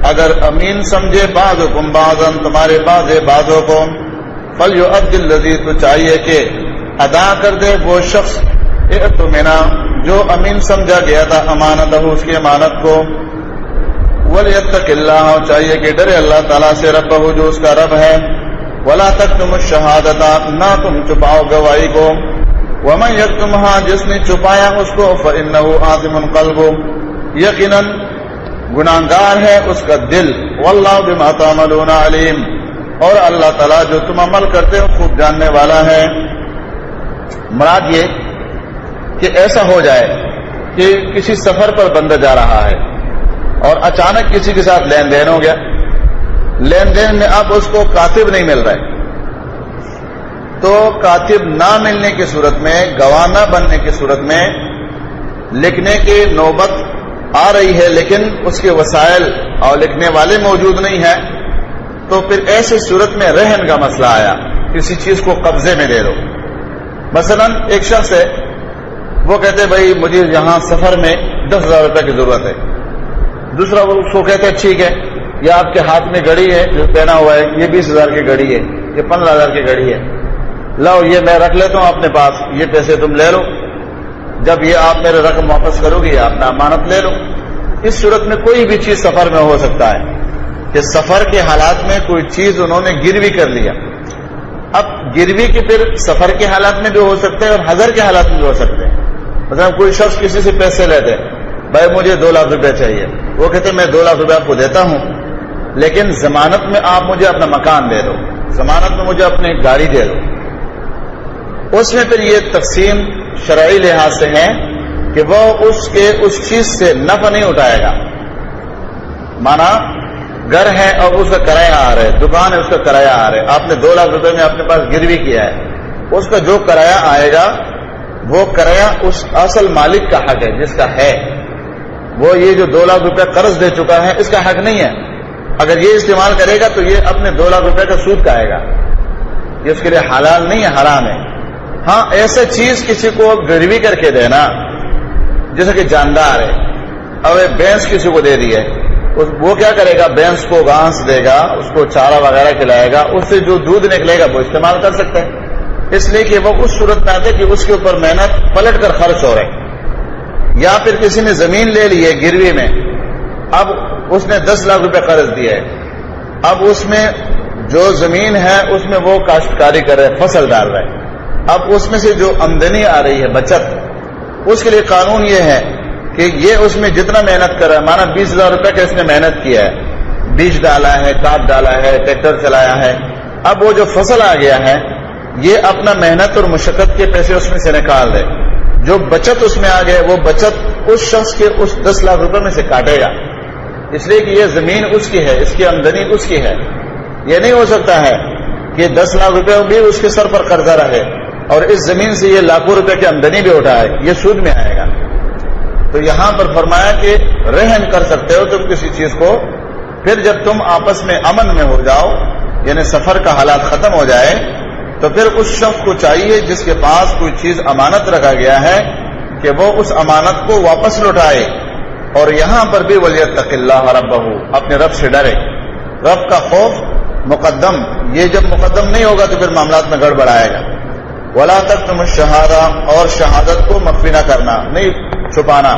اگر امین سمجھے بعضکم بعضا تمہارے بعضوں کو فَلْيُؤَدِّ الَّذِي تو چاہیے کہ ادا کر دے وہ شخص اؤتمنا جو امین سمجھا گیا تھا امانت اس کی امانت کو وَلْيَتَّقِ اللَّهَ چاہیے کہ ڈرے اللہ تعالیٰ سے ربہ جو اس کا رب ہے وَلَا تَكْتُمُوا الشَّهَادَةَ نہ تم چھپاؤ گواہی کو وَمَنْ يَكْتُمْهَا جس نے چھپایا اس کو فَإِنَّهُ آثِمٌ قَلْبُهُ یقیناً گناہگار ہے اس کا دل وَاللَّهُ بِمَا تَعْمَلُونَ عَلِيمٌ اور اللہ تعالیٰ جو تم عمل کرتے ہو خوب جاننے والا ہے۔ مراد یہ کہ ایسا ہو جائے کہ کسی سفر پر بندہ جا رہا ہے اور اچانک کسی کے ساتھ لین دین ہو گیا، لین دین میں اب اس کو کاتب نہیں مل رہا ہے، تو کاتب نہ ملنے کی صورت میں، گواہ نہ بننے کی صورت میں لکھنے کی نوبت آ رہی ہے لیکن اس کے وسائل اور لکھنے والے موجود نہیں ہیں، تو پھر ایسی صورت میں رہن کا مسئلہ آیا، کسی چیز کو قبضے میں دے دو۔ مثلا ایک شخص ہے، وہ کہتے بھائی مجھے یہاں سفر میں 10,000 روپے کی ضرورت ہے، دوسرا وہ اس کو کہتے ہیں ٹھیک ہے، یہ آپ کے ہاتھ میں گھڑی ہے جو پہنا ہوا ہے، یہ 20,000 کی گھڑی ہے، یہ 15,000 کی گھڑی ہے، لاؤ یہ میں رکھ لیتا ہوں اپنے پاس، یہ پیسے تم لے لو، جب یہ آپ میرے رقم واپس کرو گی اپنا امانت لے لو۔ اس صورت میں کوئی بھی چیز سفر میں ہو سکتا ہے کہ سفر کے حالات میں کوئی چیز انہوں نے گروی کر لیا، اب گروی کے پھر سفر کے حالات میں بھی ہو سکتے ہیں اور حضر کے حالات میں بھی ہو سکتے ہیں۔ مثلا کوئی شخص کسی سے پیسے لیتے، بھائی مجھے 2 لاکھ روپے چاہیے، وہ کہتے میں 2 لاکھ روپے آپ کو دیتا ہوں لیکن ضمانت میں آپ مجھے اپنا مکان دے دو، ضمانت میں مجھے اپنی گاڑی دے دو۔ اس میں پھر یہ تقسیم شرعی لحاظ سے ہے کہ وہ اس چیز سے نفع نہیں اٹھائے گا، مانا گھر ہے اور اس کا کرایہ آ رہا ہے، دکان ہے اس کا کرایہ آ رہا ہے، آپ نے 2 لاکھ روپے میں اپنے پاس گروی کیا ہے، اس کا جو کرایہ آئے گا وہ کرایہ اس اصل مالک کا حق ہے جس کا ہے، وہ یہ جو 2 لاکھ روپے قرض دے چکا ہے اس کا حق نہیں ہے، اگر یہ استعمال کرے گا تو یہ اپنے 2 لاکھ روپے کا سود کھائے گا، یہ اس کے لیے حلال نہیں ہے، حرام ہے۔ ہاں ایسا چیز کسی کو گروی کر کے دینا، جیسے کہ جاندار ہے، اب بھینس کسی کو دے دی ہے، وہ کیا کرے گا، بھینس کو گھاس دے گا، اس کو چارہ وغیرہ کھلائے گا، اس سے جو دودھ نکلے گا وہ استعمال کر سکتا ہے، اس لیے کہ وہ اس صورت میں آتے کہ اس کے اوپر محنت پلٹ کر خرچ ہو رہے۔ یا پھر کسی نے زمین لے لی ہے گروی میں، اب اس نے 10 لاکھ روپے قرض دیا ہے، اب اس میں جو زمین ہے اس میں وہ کاشتکاری کر رہے، فصل ڈال رہے، اب اس میں سے جو آمدنی آ رہی ہے بچت، اس کے لیے قانون یہ ہے کہ یہ اس میں جتنا محنت کر رہا ہے، مانا 20,000 روپے کا اس نے محنت کیا ہے، بیج ڈالا ہے، کھاد ڈالا ہے، ٹریکٹر چلایا ہے، اب وہ جو فصل آ گیا ہے یہ اپنا محنت اور مشقت کے پیسے اس میں سے نکال دے، جو بچت اس میں آ گئے وہ بچت اس شخص کے اس 10 لاکھ روپے میں سے کاٹے گا، اس لیے کہ یہ زمین اس کی ہے، اس کی آمدنی اس کی ہے۔ یہ نہیں ہو سکتا ہے کہ 10 لاکھ روپے بھی اس کے سر پر قرضہ رہے اور اس زمین سے یہ لاکھوں روپے کی آمدنی بھی اٹھائے، یہ سود میں آئے گا۔ تو یہاں پر فرمایا کہ رہن کر سکتے ہو تم کسی چیز کو، پھر جب تم آپس میں امن میں ہو جاؤ، یعنی سفر کا حالات ختم ہو جائے، تو پھر اس شخص کو چاہیے جس کے پاس کوئی چیز امانت رکھا گیا ہے کہ وہ اس امانت کو واپس لوٹائے، اور یہاں پر بھی ولیتق اللہ ربہ، اپنے رب سے ڈرے، رب کا خوف مقدم، یہ جب مقدم نہیں ہوگا تو پھر معاملات میں گڑبڑ آئے گا۔ ولا تکتم الشہادہ، اور شہادت کو مخفی نہ کرنا، نہیں چھپانا،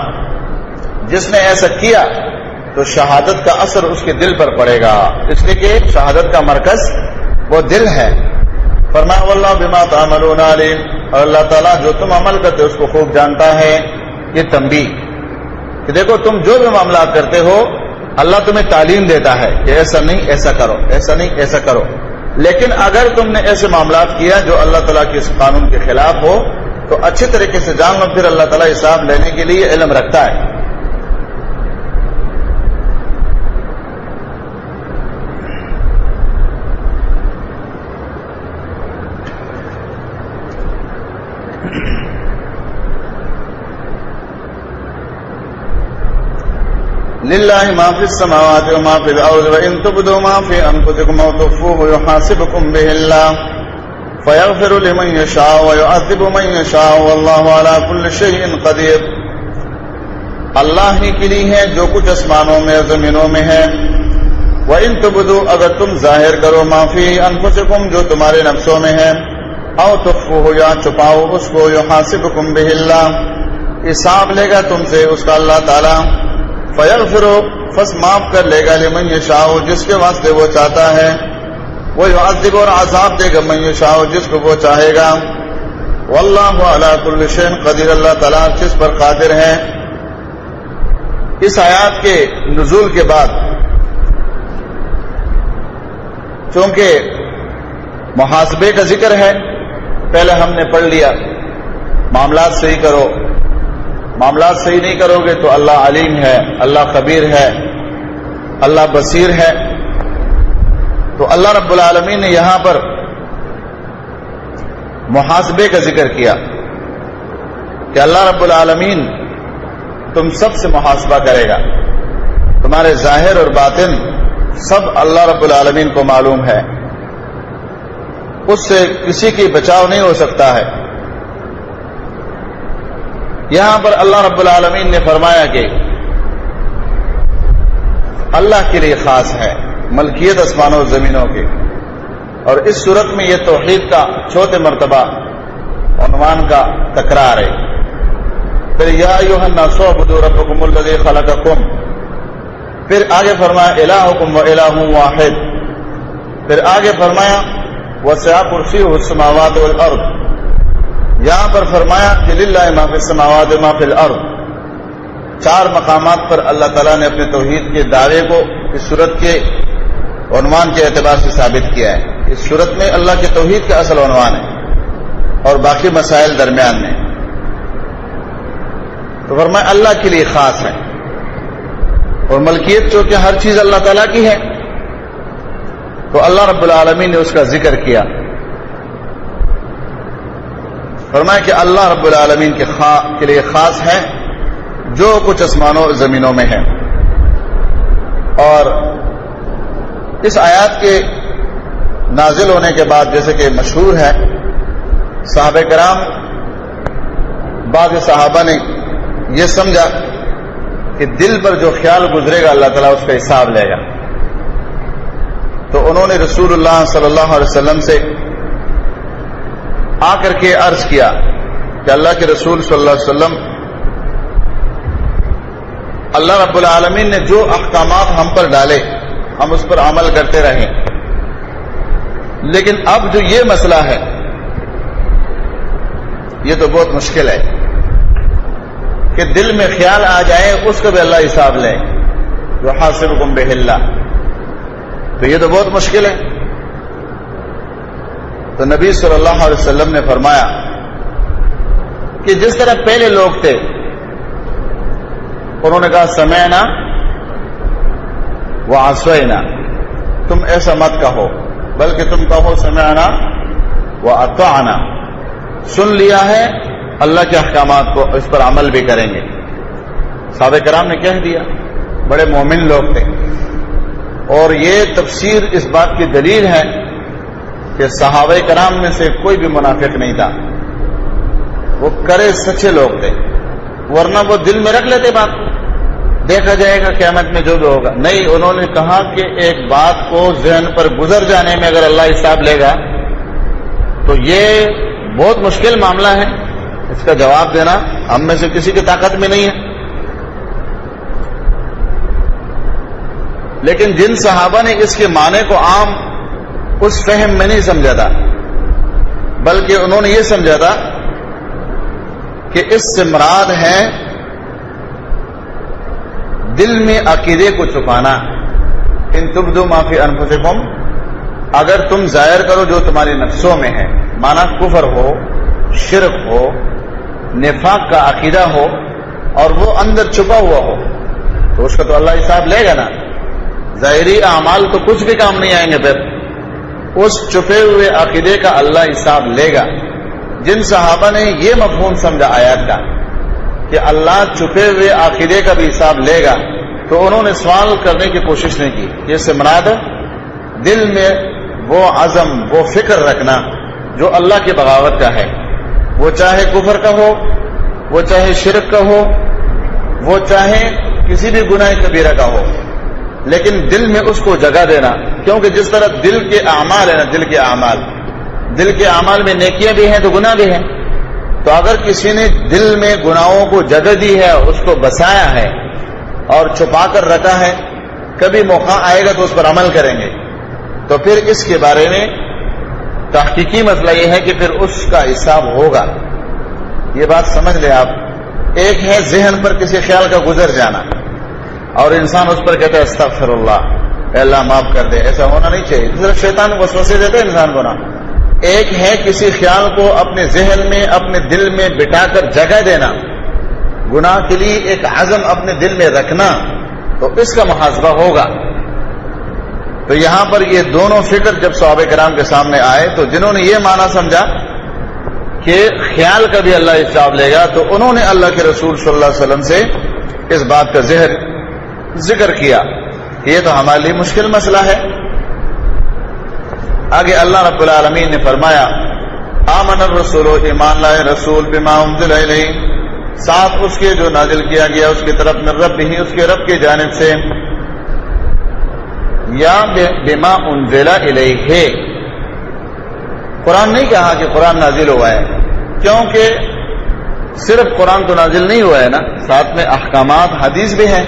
جس نے ایسا کیا تو شہادت کا اثر اس کے دل پر پڑے گا، اس لیے کہ شہادت کا مرکز وہ دل ہے۔ فرمایا واللہ بما تعملون علیم، اور اللہ تعالیٰ جو تم عمل کرتے اس کو خوب جانتا ہے۔ یہ تنبیہ کہ دیکھو تم جو بھی معاملات کرتے ہو اللہ تمہیں تعلیم دیتا ہے کہ ایسا نہیں ایسا کرو، ایسا نہیں ایسا کرو، لیکن اگر تم نے ایسے معاملات کیا جو اللہ تعالیٰ کے اس قانون کے خلاف ہو تو اچھے طریقے سے جان لو، پھر اللہ تعالیٰ حساب لینے کے لیے علم رکھتا ہے۔ للہ ما فی السماوات وما فی الارض وان تبدوا ما فی انفسکم او تخفوه یحاسبکم به اللہ فیغفر لمن یشاء ویعذب من یشاء واللہ علی کل شیء قدیر. اللہ ہی کے لیے ہے جو کچھ آسمانوں میں زمینوں میں ہے. وَإِن تُبْدُوا اگر تم ظاہر کرو ما فی انفسکم جو تمہارے نفسوں میں ہے او تخفوه یا چھپاؤ اس کو یحاسبکم به اللہ حساب لے گا تم سے اس کا اللہ تعالی. فیغفر پس معاف کر لے گا لمن یشاء جس کے واسطے وہ چاہتا ہے. وہ یعذب اور عذاب دے گا من یشاء جس کو وہ چاہے گا. واللہ علی کل شیء قدیر اللہ تعالی جس پر قادر ہے. اس آیات کے نزول کے بعد چونکہ محاسبے کا ذکر ہے پہلے ہم نے پڑھ لیا معاملات صحیح کرو. معاملات صحیح نہیں کرو گے تو اللہ علیم ہے, اللہ خبیر ہے, اللہ بصیر ہے. تو اللہ رب العالمین نے یہاں پر محاسبے کا ذکر کیا کہ اللہ رب العالمین تم سب سے محاسبہ کرے گا. تمہارے ظاہر اور باطن سب اللہ رب العالمین کو معلوم ہے, اس سے کسی کی بچاؤ نہیں ہو سکتا ہے. یہاں پر اللہ رب العالمین نے فرمایا کہ اللہ کے لیے خاص ہے ملکیت آسمانوں و زمینوں کی, اور اس صورت میں یہ توحید کا چوتھے مرتبہ عنوان کا تکرار ہے. پھر یا ایھا الناس اعبدوا ربکم الذی خلقکم, پھر آگے فرمایا الہکم و الہ واحد, پھر آگے فرمایا وسع کرسیہ السماوات والارض. یہاں پر فرمایا کہ للہ ما فی السماوات وما فی الارض. 4 مقامات پر اللہ تعالیٰ نے اپنے توحید کے دعوے کو اس صورت کے عنوان کے اعتبار سے ثابت کیا ہے. اس صورت میں اللہ کے توحید کا اصل عنوان ہے اور باقی مسائل درمیان میں. تو فرمایا اللہ کے لیے خاص ہے, اور ملکیت چونکہ ہر چیز اللہ تعالیٰ کی ہے تو اللہ رب العالمین نے اس کا ذکر کیا. فرمایا کہ اللہ رب العالمین کے لیے خاص ہے جو کچھ آسمانوں زمینوں میں ہے. اور اس آیات کے نازل ہونے کے بعد جیسے کہ مشہور ہے صحابہ کرام بعض صحابہ نے یہ سمجھا کہ دل پر جو خیال گزرے گا اللہ تعالیٰ اس کا حساب لے گا. تو انہوں نے رسول اللہ صلی اللہ علیہ وسلم سے آ کر کے عرض کیا کہ اللہ کے رسول صلی اللہ علیہ وسلم اللہ رب العالمین نے جو احکامات ہم پر ڈالے ہم اس پر عمل کرتے رہیں, لیکن اب جو یہ مسئلہ ہے یہ تو بہت مشکل ہے کہ دل میں خیال آ جائے اس کا بھی اللہ حساب لیں یحاسبکم بہ اللہ. تو یہ تو بہت مشکل ہے. تو نبی صلی اللہ علیہ وسلم نے فرمایا کہ جس طرح پہلے لوگ تھے انہوں نے کہا سمعنا وعصینا, تم ایسا مت کہو بلکہ تم کہو سمعنا واطعنا, سن لیا ہے اللہ کے احکامات کو اس پر عمل بھی کریں گے. صحابہ کرام نے کہہ دیا, بڑے مومن لوگ تھے. اور یہ تفسیر اس بات کی دلیل ہے کہ صحابہ کرام میں سے کوئی بھی منافق نہیں تھا, وہ کرے سچے لوگ تھے, ورنہ وہ دل میں رکھ لیتے بات کو دیکھا جائے گا قیامت میں جو بھی ہوگا. نہیں, انہوں نے کہا کہ ایک بات کو ذہن پر گزر جانے میں اگر اللہ حساب لے گا تو یہ بہت مشکل معاملہ ہے, اس کا جواب دینا ہم میں سے کسی کی طاقت میں نہیں ہے. لیکن جن صحابہ نے اس کے معنی کو عام اس فہم میں نہیں سمجھا تھا, بلکہ انہوں نے یہ سمجھا تھا کہ اس سے مراد ہے دل میں عقیدے کو چھپانا. ان تبدوا ما فی انفسکم, اگر تم ظاہر کرو جو تمہاری نفسوں میں ہے, مانا کفر ہو, شرک ہو, نفاق کا عقیدہ ہو اور وہ اندر چھپا ہوا ہو تو اس کا تو اللہ حساب لے گا نا. ظاہری اعمال تو کچھ بھی کام نہیں آئیں گے, پھر اس چھپے ہوئے عقیدے کا اللہ حساب لے گا. جن صحابہ نے یہ مفہوم سمجھا آیات کا کہ اللہ چھپے ہوئے عقیدے کا بھی حساب لے گا, تو انہوں نے سوال کرنے کی کوشش نہیں کی. اس سے مراد دل میں وہ عزم، وہ فکر رکھنا جو اللہ کی بغاوت کا ہے، وہ چاہے کفر کا ہو، وہ چاہے شرک کا ہو، وہ چاہے کسی بھی گناہ کبیرہ کا ہو، لیکن دل میں اس کو جگہ دینا. کیونکہ جس طرح دل کے اعمال ہے نا، دل کے اعمال میں نیکیاں بھی ہیں تو گناہ بھی ہیں. تو اگر کسی نے دل میں گناہوں کو جگہ دی ہے، اس کو بسایا ہے اور چھپا کر رکھا ہے، کبھی موقع آئے گا تو اس پر عمل کریں گے. تو پھر اس کے بارے میں تحقیقی مسئلہ یہ ہے کہ پھر اس کا حساب ہوگا. یہ بات سمجھ لیں آپ. ایک ہے ذہن پر کسی خیال کا گزر جانا اور انسان اس پر کہتا ہے استغفر اللہ، اے اللہ معاف کر دے. ایسا ہونا نہیں چاہیے، صرف شیطان وسوسے دیتا ہے انسان کو نا. ایک ہے کسی خیال کو اپنے ذہن میں، اپنے دل میں بٹا کر جگہ دینا، گناہ کے لیے ایک عزم اپنے دل میں رکھنا، تو اس کا محاسبہ ہوگا. تو یہاں پر یہ دونوں فکر جب صحابہ کرام کے سامنے آئے تو جنہوں نے یہ معنی سمجھا کہ خیال کا بھی اللہ حساب لے گا، تو انہوں نے اللہ کے رسول صلی اللہ علیہ وسلم سے اس بات کا ذکر کیا کہ یہ تو ہمارے لیے مشکل مسئلہ ہے. آگے اللہ رب العالمین نے فرمایا آمن الرسول، ایمان لائے رسول، بما انزل الیہ، ساتھ اس کے جو نازل کیا گیا اس کی طرف، من رب ہی، اس کے رب کی جانب سے، یا بما انزل الیہ. قرآن نہیں کہا کہ قرآن نازل ہوا ہے، کیونکہ صرف قرآن تو نازل نہیں ہوا ہے نا، ساتھ میں احکامات حدیث بھی ہیں.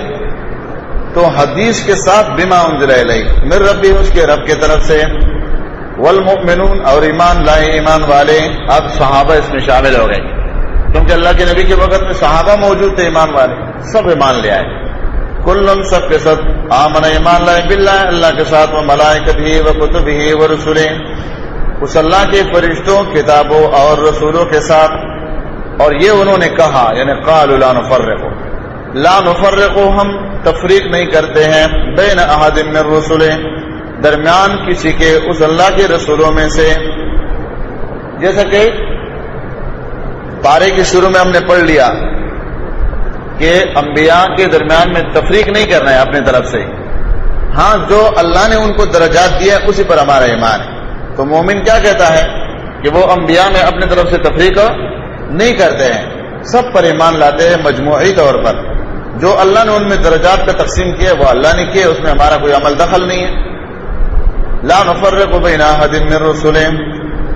تو حدیث کے ساتھ بما انزل الیہ، من رب ہی، اس کے رب کی طرف سے، والمؤمنون، اور ایمان لائے ایمان والے. اب صحابہ اس میں شامل ہو گئے، کیونکہ اللہ کے نبی کے وقت میں صحابہ موجود تھے، ایمان والے سب ایمان لے آئے. کلن، سب کے ساتھ، آمن، ایمان لائے، باللہ، اللہ کے ساتھ، و ملائکتہ و کتبہ و رسلہ، اس اللہ کے فرشتوں، کتابوں اور رسولوں کے ساتھ. اور یہ انہوں نے کہا، یعنی قالوا لا نفرق، ہم تفریق نہیں کرتے ہیں، بین احد من رسلہ، درمیان کسی کے اس اللہ کے رسولوں میں سے. جیسا کہ پارے کے شروع میں ہم نے پڑھ لیا کہ انبیاء کے درمیان میں تفریق نہیں کرنا ہے اپنی طرف سے. ہاں، جو اللہ نے ان کو درجات دیا اسی پر ہمارا ایمان ہے. تو مومن کیا کہتا ہے کہ وہ انبیاء میں اپنی طرف سے تفریق نہیں کرتے ہیں، سب پر ایمان لاتے ہیں مجموعی طور پر. جو اللہ نے ان میں درجات کا تقسیم کیا وہ اللہ نے کیا، اس میں ہمارا کوئی عمل دخل نہیں ہے. لا نفرق بین احد من رسلہ،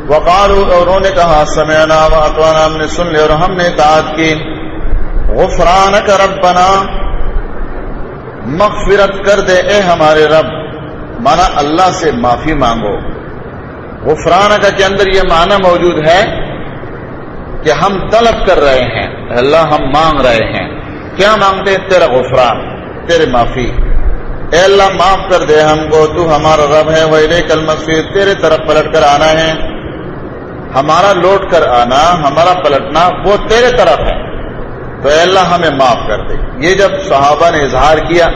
وقالوا، اور انہوں نے کہا، سمعنا واطعنا، ہم نے سن لی اور ہم نے اطاعت کی. غفرانک ربنا، مغفرت کر دے اے ہمارے رب، مانا اللہ سے معافی مانگو. غفرانک کے اندر یہ معنی موجود ہے کہ ہم طلب کر رہے ہیں، اللہ ہم مانگ رہے ہیں. کیا مانگتے ہیں؟ تیرا غفران، تیرے معافی. اے اللہ معاف کر دے ہم کو، تو ہمارا رب ہے، وإلیک المصیر، تیرے طرف پلٹ کر آنا ہے. ہمارا لوٹ کر آنا، ہمارا پلٹنا وہ تیرے طرف ہے، تو اے اللہ ہمیں معاف کر دے. یہ جب صحابہ نے اظہار کیا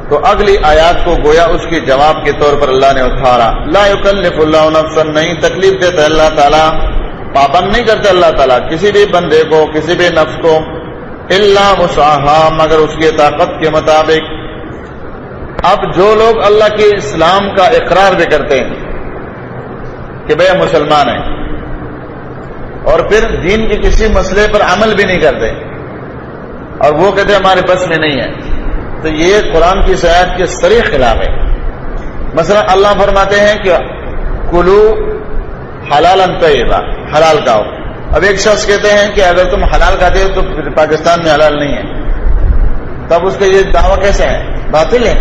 تو اگلی آیات کو گویا اس کے جواب کے طور پر اللہ نے اتارا. لا یکلف اللہ نفسا، نہیں تکلیف دیتا اللہ تعالیٰ، پابند نہیں کرتا اللہ تعالیٰ کسی بھی بندے کو، کسی بھی نفس کو، الا وسعہا، مگر اس کی طاقت کے مطابق. اب جو لوگ اللہ کے اسلام کا اقرار بھی کرتے ہیں کہ بھئی مسلمان ہیں، اور پھر دین کے کسی مسئلے پر عمل بھی نہیں کرتے، اور وہ کہتے ہیں ہمارے بس میں نہیں ہے، تو یہ قرآن کی آیات کے صریح خلاف ہے. مثلا اللہ فرماتے ہیں کہ کلو حلالا طیبا، حلال کھاؤ. اب ایک شخص کہتے ہیں کہ اگر تم حلال کھاتے ہو تو پھر پاکستان میں حلال نہیں ہے، تب اس کا یہ دعویٰ کیسا ہے؟ باطل ہے.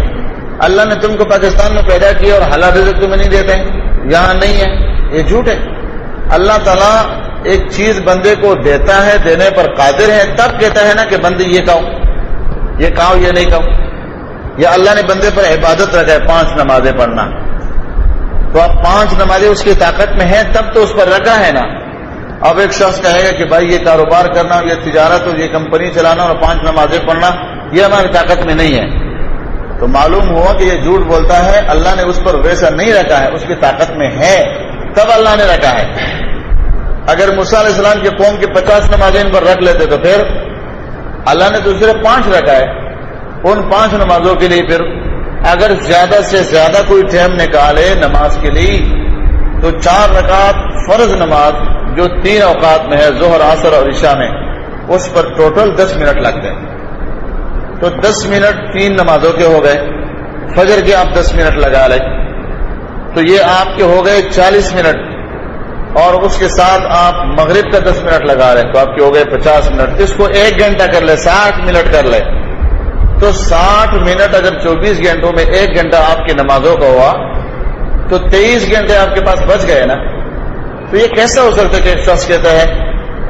اللہ نے تم کو پاکستان میں پیدا کیا اور حلال رزق تمہیں نہیں دیتے، یہاں نہیں ہے، یہ جھوٹ ہے. اللہ تعالیٰ ایک چیز بندے کو دیتا ہے، دینے پر قادر ہے، تب کہتا ہے نا کہ بندے یہ کھاؤ، یہ کھاؤ، یہ نہیں کھاؤ. یا اللہ نے بندے پر عبادت رکھا ہے 5 نمازیں پڑھنا، تو اب 5 نمازیں اس کی طاقت میں ہے تب تو اس پر رکھا ہے نا. اب ایک شخص کہے گا کہ بھائی یہ کاروبار کرنا، یہ تجارت اور یہ کمپنی چلانا اور 5 نمازیں پڑھنا یہ ہماری طاقت میں نہیں ہے، تو معلوم ہوا کہ یہ جھوٹ بولتا ہے. اللہ نے اس پر ویسا نہیں رکھا ہے، اس کی طاقت میں ہے تب اللہ نے رکھا ہے. اگر موسیٰ علیہ السلام کی قوم کی 50 نمازیں ان پر رکھ لیتے تو پھر اللہ نے تو صرف 5 رکھا ہے. ان 5 نمازوں کے لیے پھر اگر زیادہ سے زیادہ کوئی ٹائم نکالے نماز کے لیے تو 4 رکعت فرض نماز جو 3 اوقات میں ہے، ظہر، عصر اور عشاء میں، اس پر ٹوٹل 10 منٹ لگتے ہیں. تو 10 منٹ 3 نمازوں کے ہو گئے. فجر کے آپ 10 منٹ لگا لیں تو یہ آپ کے ہو گئے 40 منٹ، اور اس کے ساتھ آپ مغرب کا 10 منٹ لگا لیں تو آپ کے ہو گئے 50 منٹ. اس کو 1 گھنٹہ کر لیں، 60 منٹ کر لیں. تو 60 منٹ اگر 24 گھنٹوں میں 1 گھنٹہ آپ کی نمازوں کا ہوا تو 23 گھنٹے آپ کے پاس بچ گئے نا. تو یہ کیسا ہو سکتا ہے کہ ایک شخص کہتا ہے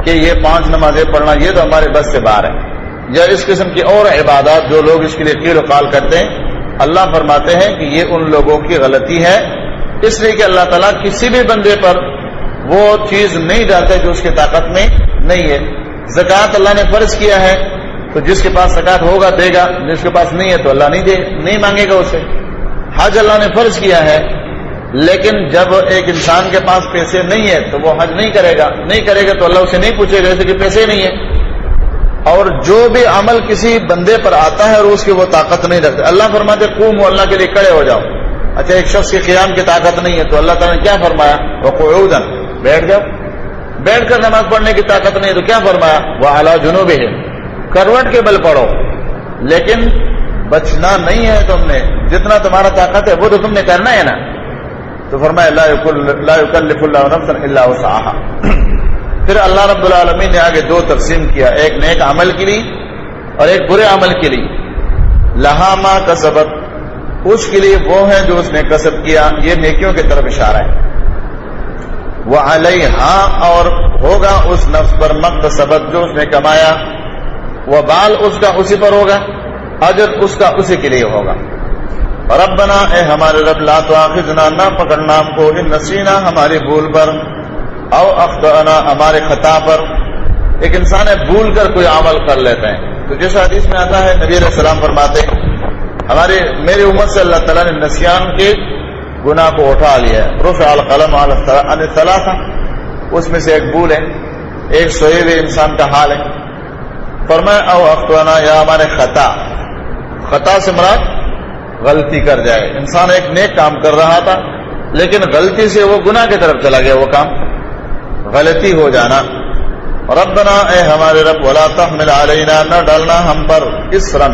کہ یہ 5 نمازیں پڑھنا یہ تو ہمارے بس سے باہر ہے، یا اس قسم کی اور عبادات جو لوگ اس کے لیے قیل و قال کرتے ہیں. اللہ فرماتے ہیں کہ یہ ان لوگوں کی غلطی ہے، اس لیے کہ اللہ تعالیٰ کسی بھی بندے پر وہ چیز نہیں ڈالتے جو اس کی طاقت میں نہیں ہے. زکوٰۃ اللہ نے فرض کیا ہے تو جس کے پاس زکوٰۃ ہوگا دے گا، جس کے پاس نہیں ہے تو اللہ نہیں مانگے گا اسے. حج اللہ نے فرض کیا ہے، لیکن جب ایک انسان کے پاس پیسے نہیں ہے تو وہ حج نہیں کرے گا تو اللہ اسے نہیں پوچھے گا، جیسے کہ پیسے نہیں ہے. اور جو بھی عمل کسی بندے پر آتا ہے اور اس کی وہ طاقت نہیں رکھتے، اللہ فرماتے قوموا، اللہ کے لیے کھڑے ہو جاؤ. اچھا ایک شخص کی قیام کی طاقت نہیں ہے تو اللہ تعالیٰ نے کیا فرمایا؟ وقعودا، بیٹھ جاؤ. بیٹھ کر نماز پڑھنے کی طاقت نہیں ہے تو کیا فرمایا؟ وعلی جنوبہم، کروٹ کے بل پڑھو. لیکن بچنا نہیں ہے تم نے، جتنا تمہارا طاقت ہے وہ تو تم نے کرنا ہے نا. تو فرمایا لا یکلف اللہ نفسا الا وسعها. پھر اللہ رب العالمین نے آگے 2 تقسیم کیا، ایک نیک عمل کے لیے اور ایک برے عمل کے لیے. لہا ما کسبت، اس کے لیے وہ ہے جو اس نے کسب کیا، یہ نیکیوں کی طرف اشارہ ہے. وعلیہا، اور ہوگا اس نفس پر مکتسبت، جو اس نے کمایا. وبال، اس کا اسی پر ہوگا، اجر اس کا اسی کے لیے ہوگا. ربنا، اے ہمارے رب، لا تؤاخذنا، نہ پکڑنا ہم کو، ان نسینا، ہماری بھول پر، او اخطأنا، ہمارے خطا پر. ایک انسان ہے بھول کر کوئی عمل کر لیتا ہے تو جیسا حدیث میں آتا ہے نبی علیہ السلام فرماتے ہیں میری امت سے اللہ تعالیٰ نے نسیان کے گناہ کو اٹھا لیا ہے. رفع القلم عن الثلاثہ، اس میں سے ایک بھول ہے، ایک سوئے ہوئے انسان کا حال ہے. فرمایا او اخطأنا، یا ہمارے خطا سے مراد غلطی کر جائے. انسان ایک نیک کام کر رہا تھا لیکن غلطی سے وہ گناہ کی طرف چلا گیا، وہ کام غلطی ہو جانا. ربنا، اے ہمارے رب، ولا تحمل علینا، نہ ڈالنا ہم پر، اسرا،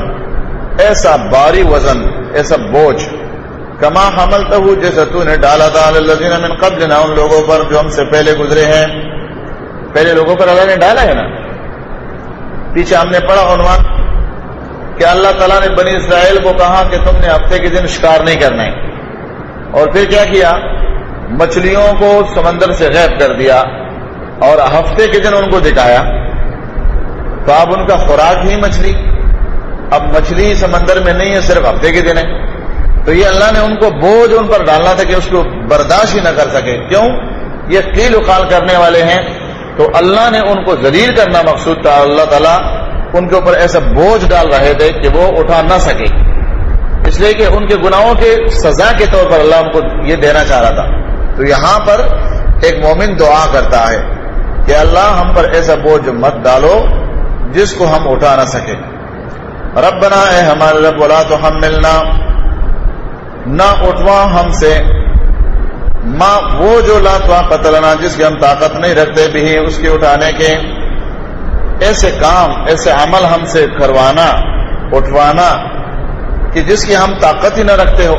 ایسا باری وزن، ایسا بوجھ، کما حملتہ، جیسا تو نے ڈالا تھا علی الذین من قبلنا، ان لوگوں پر جو ہم سے پہلے گزرے ہیں. پہلے لوگوں پر اللہ نے ڈالا ہے نا. پیچھے ہم نے پڑھا عنوان کہ اللہ تعالیٰ نے بنی اسرائیل کو کہا کہ تم نے ہفتے کے دن شکار نہیں کرنا ہے، اور پھر کیا کیا؟ مچھلیوں کو سمندر سے غائب کر دیا اور ہفتے کے دن ان کو دکھایا. تو اب ان کا خوراک ہی مچھلی، اب مچھلی سمندر میں نہیں ہے، صرف ہفتے کے دن ہے. تو یہ اللہ نے ان کو بوجھ ان پر ڈالنا تھا کہ اس کو برداشت ہی نہ کر سکے. کیوں؟ یہ قیل و قال کرنے والے ہیں، تو اللہ نے ان کو ذلیل کرنا مقصود تھا. اللہ تعالیٰ ان کے اوپر ایسا بوجھ ڈال رہے تھے کہ وہ اٹھا نہ سکے، اس لیے کہ ان کے گناہوں کے سزا کے طور پر اللہ ان کو یہ دینا چاہ رہا تھا. تو یہاں پر ایک مومن دعا کرتا ہے کہ اللہ ہم پر ایسا بوجھ مت ڈالو جس کو ہم اٹھا نہ سکے. ربنا، اے ہمارے رب، ولا تحملنا، نہ اٹھوا ہم سے، ما، وہ جو لا طاقت لنا، جس کی ہم طاقت نہیں رکھتے، بھی اس کے اٹھانے کے. ایسے کام، ایسے عمل ہم سے کروانا، اٹھوانا کہ جس کی ہم طاقت ہی نہ رکھتے ہو.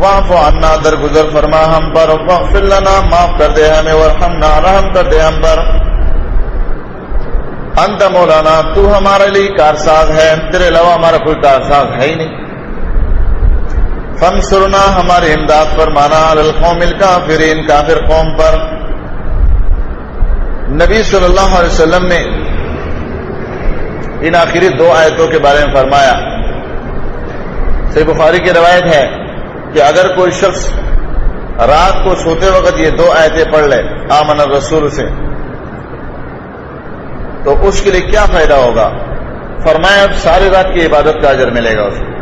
واعف عنا، درگزر فرما ہم پر. واغفر لنا، معاف کر دے ہمیں. وارحمنا، رحم کر دے ہم پر. انت مولانا، تو ہمارے لیے کارساز ہے، تیرے علاوہ ہمارا کوئی کارساز ہے ہی نہیں. فانصرنا، ہماری امداد فرمانا، علی القوم الکافرین، کافر قوم پر. نبی صلی اللہ علیہ وسلم نے ان آخری 2 آیتوں کے بارے میں فرمایا. صحیح بخاری کی روایت ہے کہ اگر کوئی شخص رات کو سوتے وقت یہ 2 آیتیں پڑھ لے آمن الرسول سے تو اس کے لیے کیا فائدہ ہوگا؟ فرمایا ساری رات کی عبادت کا اجر ملے گا اس کو،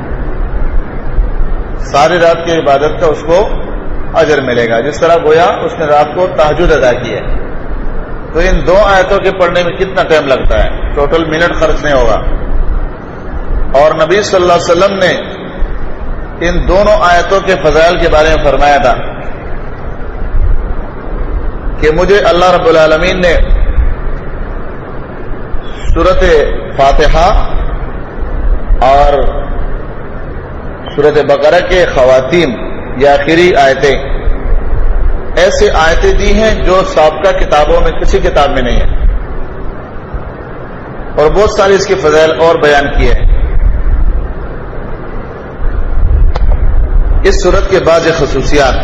ساری رات کی عبادت کا اس کو اجر ملے گا، جس طرح گویا اس نے رات کو تہجد ادا کی ہے. تو ان 2 آیتوں کے پڑھنے میں کتنا ٹائم لگتا ہے؟ ٹوٹل منٹ خرچ نہیں ہوگا. اور نبی صلی اللہ علیہ وسلم نے ان دونوں آیتوں کے فضائل کے بارے میں فرمایا تھا کہ مجھے اللہ رب العالمین نے سورۃ فاتحہ اور سورۃ بقرہ کے خواتین یا آخری آیتیں ایسے آیتیں دی ہیں جو سابقہ کتابوں میں کسی کتاب میں نہیں ہے، اور بہت ساری اس کی فضائل اور بیان کیے ہیں۔ اس سورت کے بعض خصوصیات